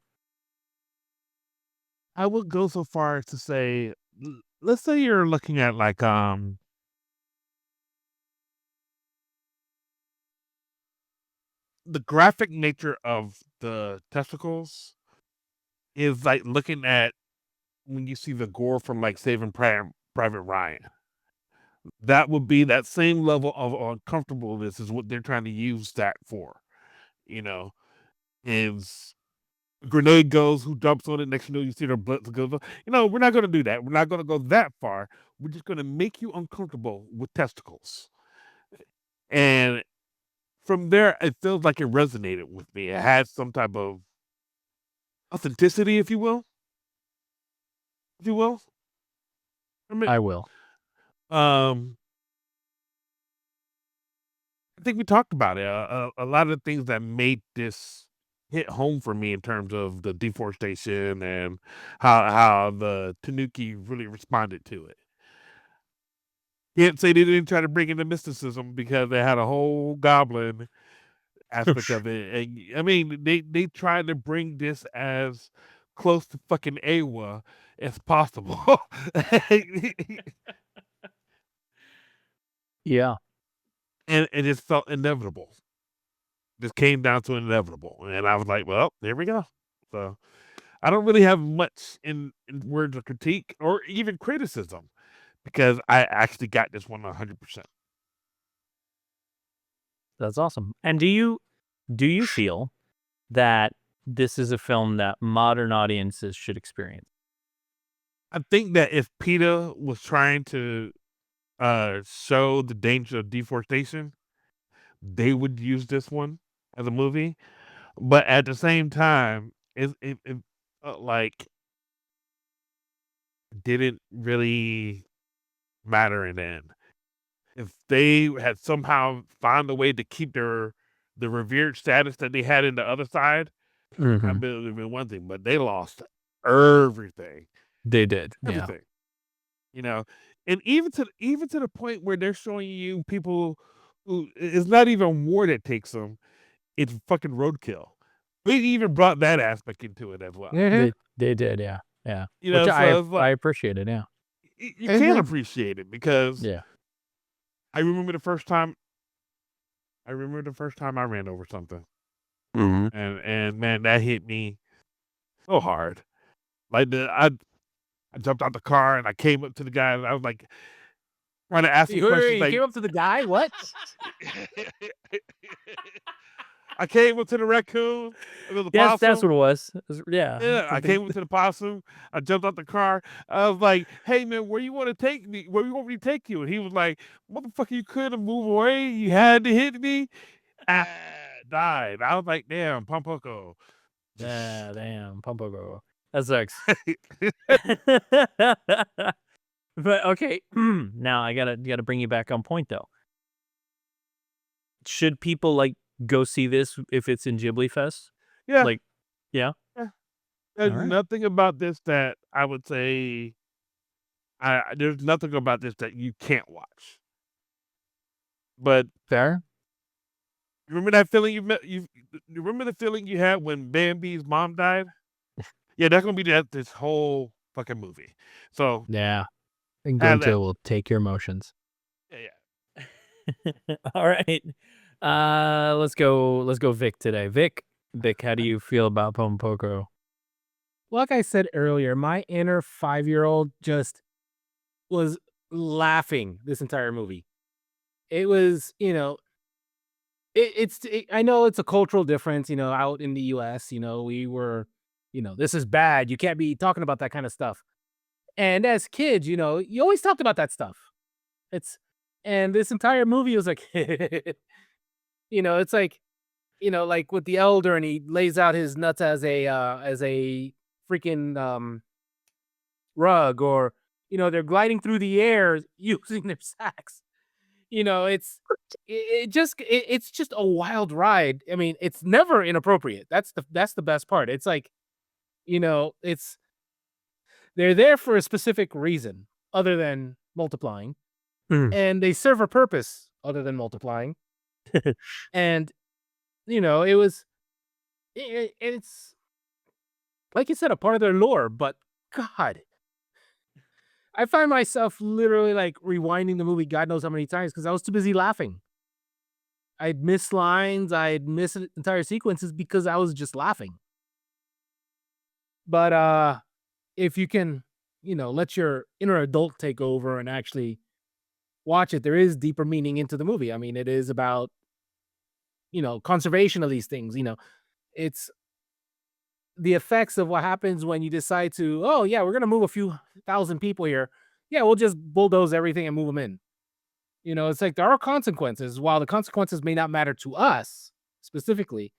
I would go so far as to say, let's say you're looking at like the graphic nature of the testicles is like looking at when you see the gore from like Saving Private Ryan. That would be that same level of uncomfortableness is what they're trying to use that for. Is grenade goes, who jumps on it, next you see their blood goes. We're not going to do that. We're not going to go that far. We're just going to make you uncomfortable with testicles. And from there, it feels like it resonated with me. It had some type of authenticity, if you will. I will. I think we talked about it. A lot of the things that made this hit home for me in terms of the deforestation and how the Tanuki really responded to it. Can't say they didn't try to bring in the mysticism because they had a whole goblin aspect of it. And I mean, they tried to bring this as close to fucking Awa as possible. Yeah. And it just felt inevitable. This came down to inevitable. And I was like, well, there we go. So I don't really have much in words of critique or even criticism because I actually got this one 100%. That's awesome. And do you feel that this is a film that modern audiences should experience? I think that if PETA was trying to show the danger of deforestation, they would use this one as a movie. But at the same time, it like didn't really matter in the end. If they had somehow found a way to keep the revered status that they had in the other side, Mhm. it would have been one thing. But they lost everything, They did. Yeah. everything. You know, and even to the point where they're showing you people who it's not even war that takes them; it's fucking roadkill. They even brought that aspect into it as well. Mhm. They did. Yeah. Yeah. You Which know, so it's I like appreciated. Yeah. you can't appreciate it because Yeah. I remember the first time. I ran over something, Mhm. and man, that hit me so hard. Like I jumped out the car and I came up to the guy and I was like trying to ask him questions. You Like came up to the guy? What? I came up to the raccoon, the Yes, that's possum. what it was. Yeah. Yeah, I came up to the possum. I jumped out the car. I was like, "Hey man, where you want to take me? Where you want me to take you?" And he was like, "Motherfucker, you couldn't move away. You had to hit me." Ah, died. I was like, "Damn, Pom Poko." Yeah. Damn. Pom Poko. That sucks. But okay. Now I gotta bring you back on point though. Should people like go see this if it's in Ghibli Fest? Yeah, Like, yeah. yeah. There's All right. nothing about this that I would say. There's nothing about this that you can't watch. But Fair. you remember that feeling you remember the feeling you had when Bambi's mom died? Yeah, that's gonna be this whole fucking movie. So Yeah. And have that. Gonto will take your emotions. Yeah. All right. Let's go Vic today. Vic, how do you feel about Pom Poko? Like I said earlier, my inner 5-year-old just was laughing this entire movie. It was, I know it's a cultural difference, out in the US, we were, this is bad. You can't be talking about that kind of stuff. And as kids, you always talked about that stuff. And this entire movie was like, it's like, like with the elder and he lays out his nuts as a freaking, rug, or, they're gliding through the air using their sacks. It's just a wild ride. I mean, it's never inappropriate. That's the best part. It's like, it's they're there for a specific reason other than multiplying, Mm. and they serve a purpose other than multiplying. And it was it's like you said, a part of their lore, but God, I find myself literally like rewinding the movie God knows how many times because I was too busy laughing. I'd miss lines, I'd miss entire sequences because I was just laughing. But if you can, let your inner adult take over and actually watch it, there is deeper meaning into the movie. I mean, it is about, conservation of these things, it's the effects of what happens when you decide to, oh yeah, we're gonna move a few thousand people here. Yeah, we'll just bulldoze everything and move them in. It's like there are consequences. While the consequences may not matter to us specifically,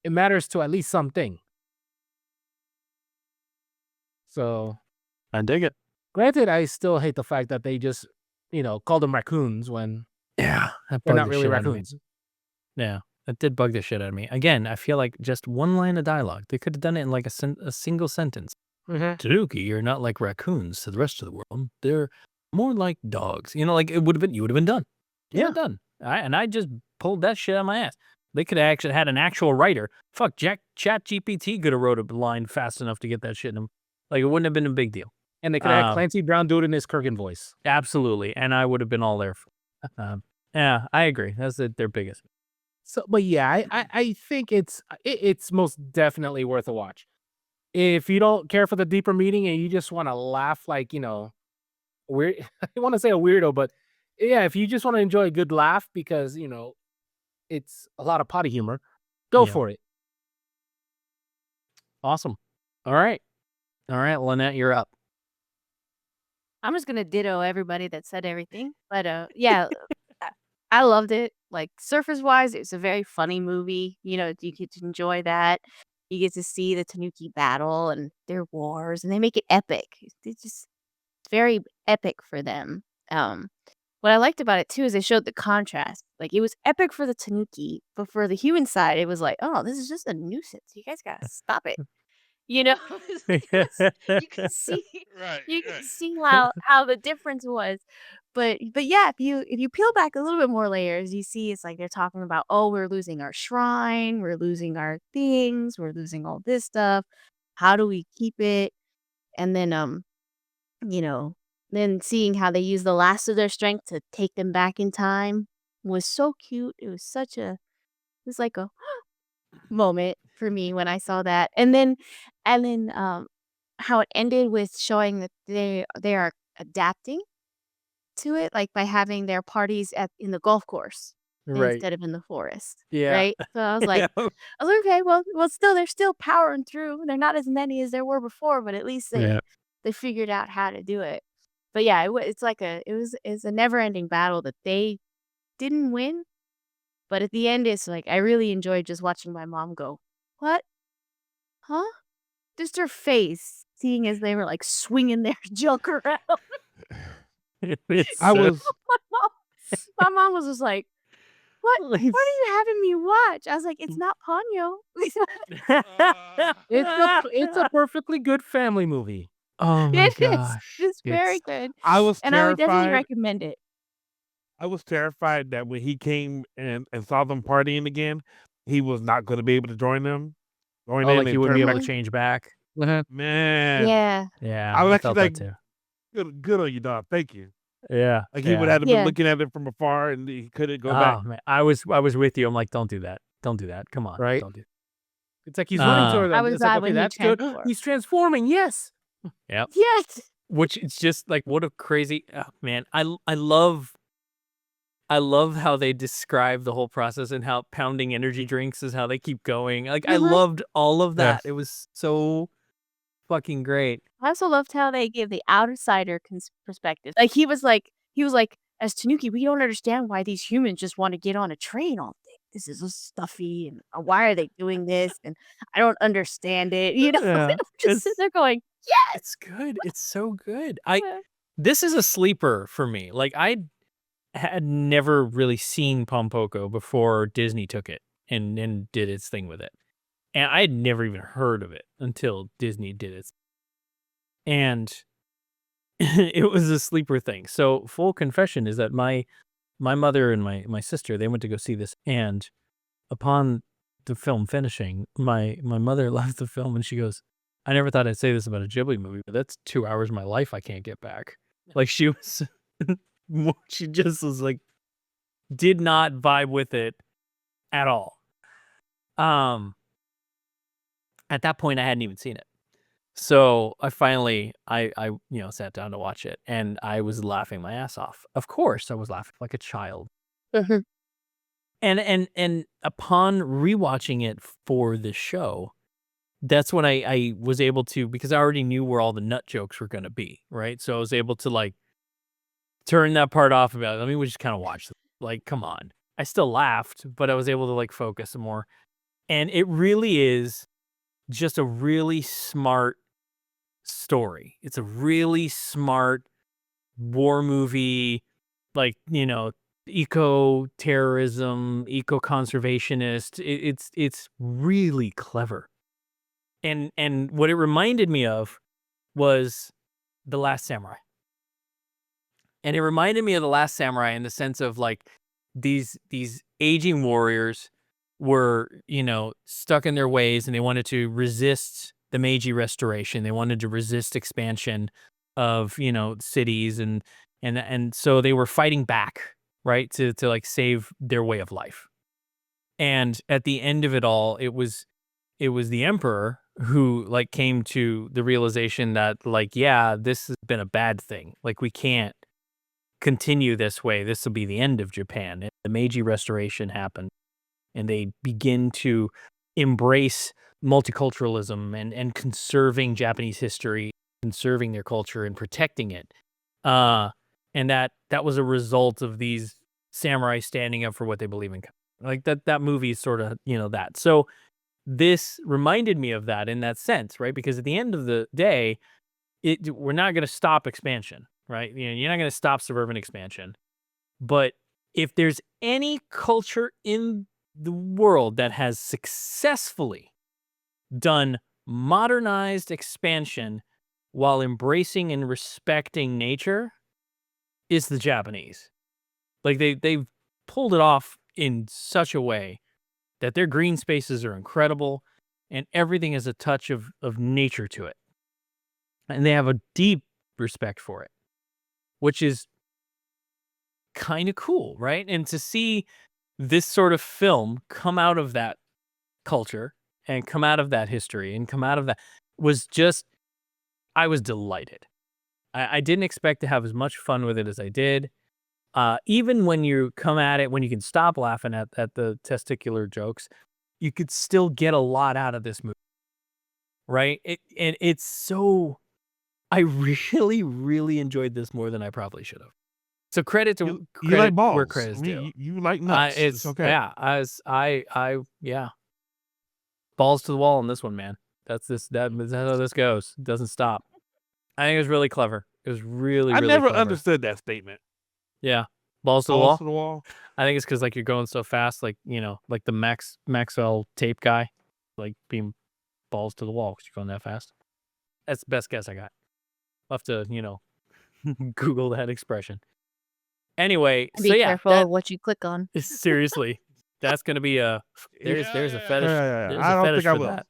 it matters to at least something. So, I dig it. granted, I still hate the fact that they just, call them raccoons when Yeah. That they're bugged not the really shit out of me. raccoons. Yeah. That did bug the shit out of me. Again, I feel like just one line of dialogue. They could have done it in like a single sentence. Tanuki, you're not like raccoons to the rest of the world. They're more like dogs. Like you would have been done. You would have done. I just pulled that shit out of my ass. They could have actually had an actual writer. Fuck, Chat GPT could have wrote a line fast enough to get that shit in them. Like it wouldn't have been a big deal. And they could have had Clancy Brown do it in his Kurgan voice. Absolutely, and I would have been all there. Yeah, I agree. That's their biggest. So, but yeah, I think it's most definitely worth a watch. If you don't care for the deeper meaning and you just want to laugh like, weird, I want to say a weirdo, but yeah, if you just want to enjoy a good laugh because, it's a lot of potty humor, go Yeah. for it. Awesome. All right, Lynette, you're up. I'm just gonna ditto everybody that said everything. But yeah, I loved it. Like surface wise, it's a very funny movie. You get to enjoy that. You get to see the Tanuki battle and their wars, and they make it epic. They just very epic for them. What I liked about it too is they showed the contrast. Like it was epic for the Tanuki, but for the human side, it was like, oh, this is just a nuisance. You guys gotta stop it. You know, you can see Right, you can right. see how the difference was. But yeah, if you peel back a little bit more layers, you see it's like they're talking about, oh, we're losing our shrine, we're losing our things, we're losing all this stuff. How do we keep it? And then you know, then seeing how they use the last of their strength to take them back in time was so cute. It was like a moment for me when I saw that. And then how it ended with showing that they are adapting to it, like by having their parties in the golf course Right. instead of in the forest. Yeah. Right? So I was like, Yeah. okay, well still they're still powering through. They're not as many as there were before, but at least Yeah. they figured out how to do it. But yeah, it's a never-ending battle that they didn't win, but at the end it's like I really enjoyed just watching my mom go, "What? Huh?" Just her face, seeing as they were like swinging their junk around. It's I so was my mom, my mom was just like, "What? What are it's you having me watch?" I was like, "It's not Ponyo." It's a perfectly good family movie. Oh my It is. gosh. It's very It's good, I was and I would definitely terrified. recommend it. I was terrified that when he came and saw them partying again, he was not going to be able to join Oh, in like you and wouldn't be turn able back. to Mhm. change back. Man, Yeah. Yeah, I was I actually felt that like, too. good on you, dog. Thank you. Yeah. Like he would Yeah. have been Yeah. looking at it from afar and he couldn't go back. Oh man, I was with you. I'm like, don't do that. Don't do that. Come on, Right? don't do. It's like he's running Uh, toward I them. was It's like, glad okay, when he that's good. transformed. He's transforming. Yes. yep. Yes. Which it's just like what a crazy man. I love how they describe the whole process and how pounding energy drinks is how they keep going. Like I Mhm. loved all of that. Yes. It was so fucking great. I also loved how they gave the outsider perspective. Like he was like, as Tanuki, we don't understand why these humans just want to get on a train all day. This is so stuffy, and why are they doing this? And I don't understand it. You know, Yeah. I'm just sitting It's there going, yes. it's good. It's so good. This is a sleeper for me. Like I had never really seen Pom Poko before Disney took it and did its thing with it. And I had never even heard of it until Disney did it. And it was a sleeper thing. So full confession is that my mother and my sister, they went to go see this, and upon the film finishing, my mother left the film and she goes, "I never thought I'd say this about a Ghibli movie, but that's 2 hours of my life I can't get back." Like she was she just was like did not vibe with it at all. Um at that point I hadn't even seen it. So I finally I sat down to watch it and I was laughing my ass off. Of course I was laughing like a child. Mhm. And upon rewatching it for the show, that's when I was able to, because I already knew where all the nut jokes were gonna be, right? So I was able to like turn that part off about, let me just kind of watch this. Like, come on. I still laughed, but I was able to like focus more. And it really is just a really smart story. It's a really smart war movie, like, eco-terrorism, eco-conservationist. It's really clever. And what it reminded me of was The Last Samurai. And it reminded me of The Last Samurai in the sense of like these aging warriors were, stuck in their ways and they wanted to resist the Meiji Restoration. They wanted to resist expansion of, cities and so they were fighting back, right? To like save their way of life. And at the end of it all, it was the emperor who like came to the realization that like, yeah, this has been a bad thing. Like we can't continue this way. This will be the end of Japan. And the Meiji Restoration happened and they begin to embrace multiculturalism and conserving Japanese history, conserving their culture and protecting it. And that was a result of these samurai standing up for what they believe in. Like that movie is sort of, that. So this reminded me of that in that sense, right? Because at the end of the day, we're not going to stop expansion, right? You know, you're not going to stop suburban expansion. But if there's any culture in the world that has successfully done modernized expansion while embracing and respecting nature, is the Japanese. Like they've pulled it off in such a way that their green spaces are incredible and everything has a touch of nature to it. And they have a deep respect for it, which is kind of cool, right? And to see this sort of film come out of that culture and come out of that history and come out of that was just, I was delighted. I didn't expect to have as much fun with it as I did. Even when you come at it, when you can stop laughing at the testicular jokes, you could still get a lot out of this movie, right? It's so, I really, really enjoyed this more than I probably should have. So credit to You credit like balls. where credit's due. You like nuts. It's okay. Yeah, yeah, balls to the wall on this one, man. That's how this goes. It doesn't stop. I think it was really clever. It was really, I really never clever. understood that statement. Yeah, balls to the wall. Balls to the wall. I think it's because like you're going so fast, like like the Maxwell tape guy, like being balls to the wall because you're going that fast. That's the best guess I got. I'll have to Google that expression. Anyway, Be so yeah, careful of what you click on. seriously, that's gonna be a there's a fetish. Yeah. There's I a don't fetish think I for will. that.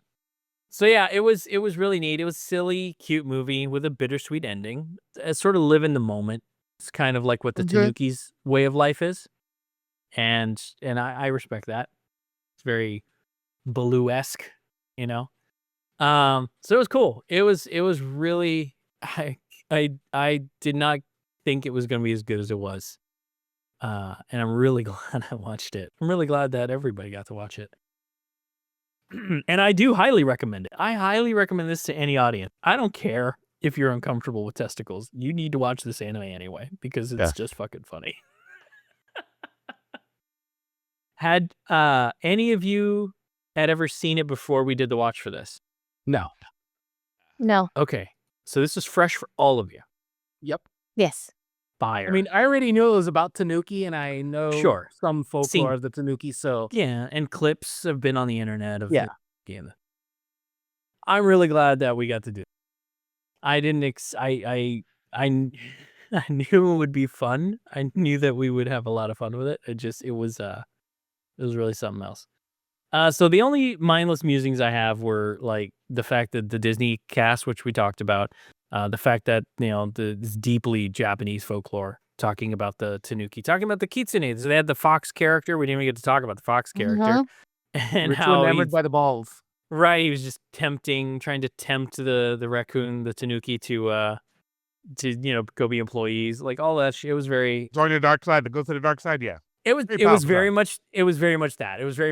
So yeah, it was really neat. It was a silly, cute movie with a bittersweet ending. It's sort of live in the moment. It's kind of like what the Tanuki's way of life is, and I respect that. It's very Baloo-esque, So it was cool. It was really I did not think it was going to be as good as it was. And I'm really glad I watched it. I'm really glad that everybody got to watch it. And I do highly recommend it. I highly recommend this to any audience. I don't care if you're uncomfortable with testicles. You need to watch this anime anyway because it's just fucking funny. Had any of you had ever seen it before we did the watch for this? No. No. Okay. So this is fresh for all of you. Yep. Yes. Fire. I mean, I already knew it was about Tanuki, and I know some folklore of the Tanuki, so... Yeah, and clips have been on the internet of Yeah. the game. I'm really glad that we got to do it. I didn't I knew it would be fun. I knew that we would have a lot of fun with it. It was really something else. So the only mindless musings I have were like the fact that the Disney cast, which we talked about, the fact that this deeply Japanese folklore, talking about the Tanuki, talking about the kitsune. So they had the fox character. We didn't even get to talk about the fox character and how enamored by the balls. Right, he was just trying to tempt the raccoon, the Tanuki, to go be employees, like all that shit. It was very Join the dark side. To go to the dark side. Yeah. It was very much that. It was very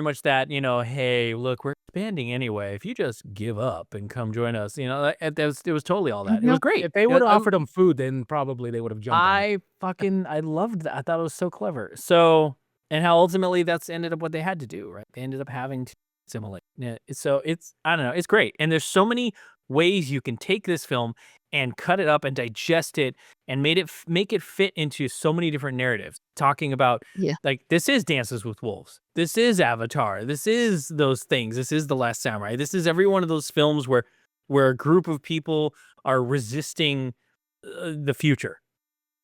much that, hey, look, we're expanding anyway. If you just give up and come join us, it was totally all that. It was great. If they would have offered them food, then probably they would have jumped on it. I loved that. I thought it was so clever. So, and how ultimately that's ended up what they had to do, right? They ended up having to assimilate. Yeah. So I don't know, it's great. And there's so many ways you can take this film and cut it up and digest it and make it fit into so many different narratives. Talking about, like, this is Dances with Wolves. This is Avatar. This is those things. This is The Last Samurai. This is every one of those films where a group of people are resisting the future.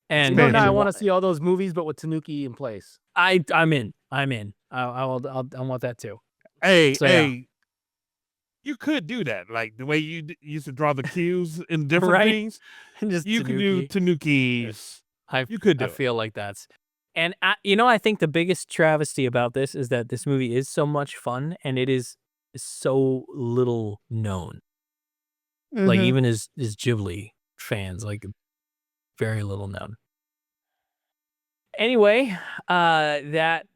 And I want to see all those movies, but with Tanuki in place. I'm in. I want that too. Hey, So, yeah. You could do that, like the way you used to draw the cues in different Right. things. Just You could do Tanukis. You could do I it. feel like that's, and I think the biggest travesty about this is that this movie is so much fun and it is so little known. Like even as Ghibli fans, like very little known. Anyway, that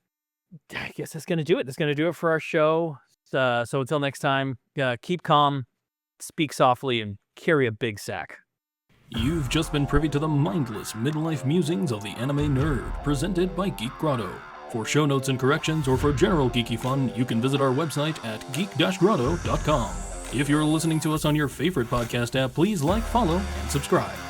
I guess that's gonna do it. That's gonna do it for our show. So until next time, keep calm, speak softly, and carry a big sack. You've just been privy to the mindless midlife musings of the anime nerd, presented by Geek Grotto. For show notes and corrections, or for general geeky fun, you can visit our website at geek-grotto.com. If you're listening to us on your favorite podcast app, please like, follow, and subscribe.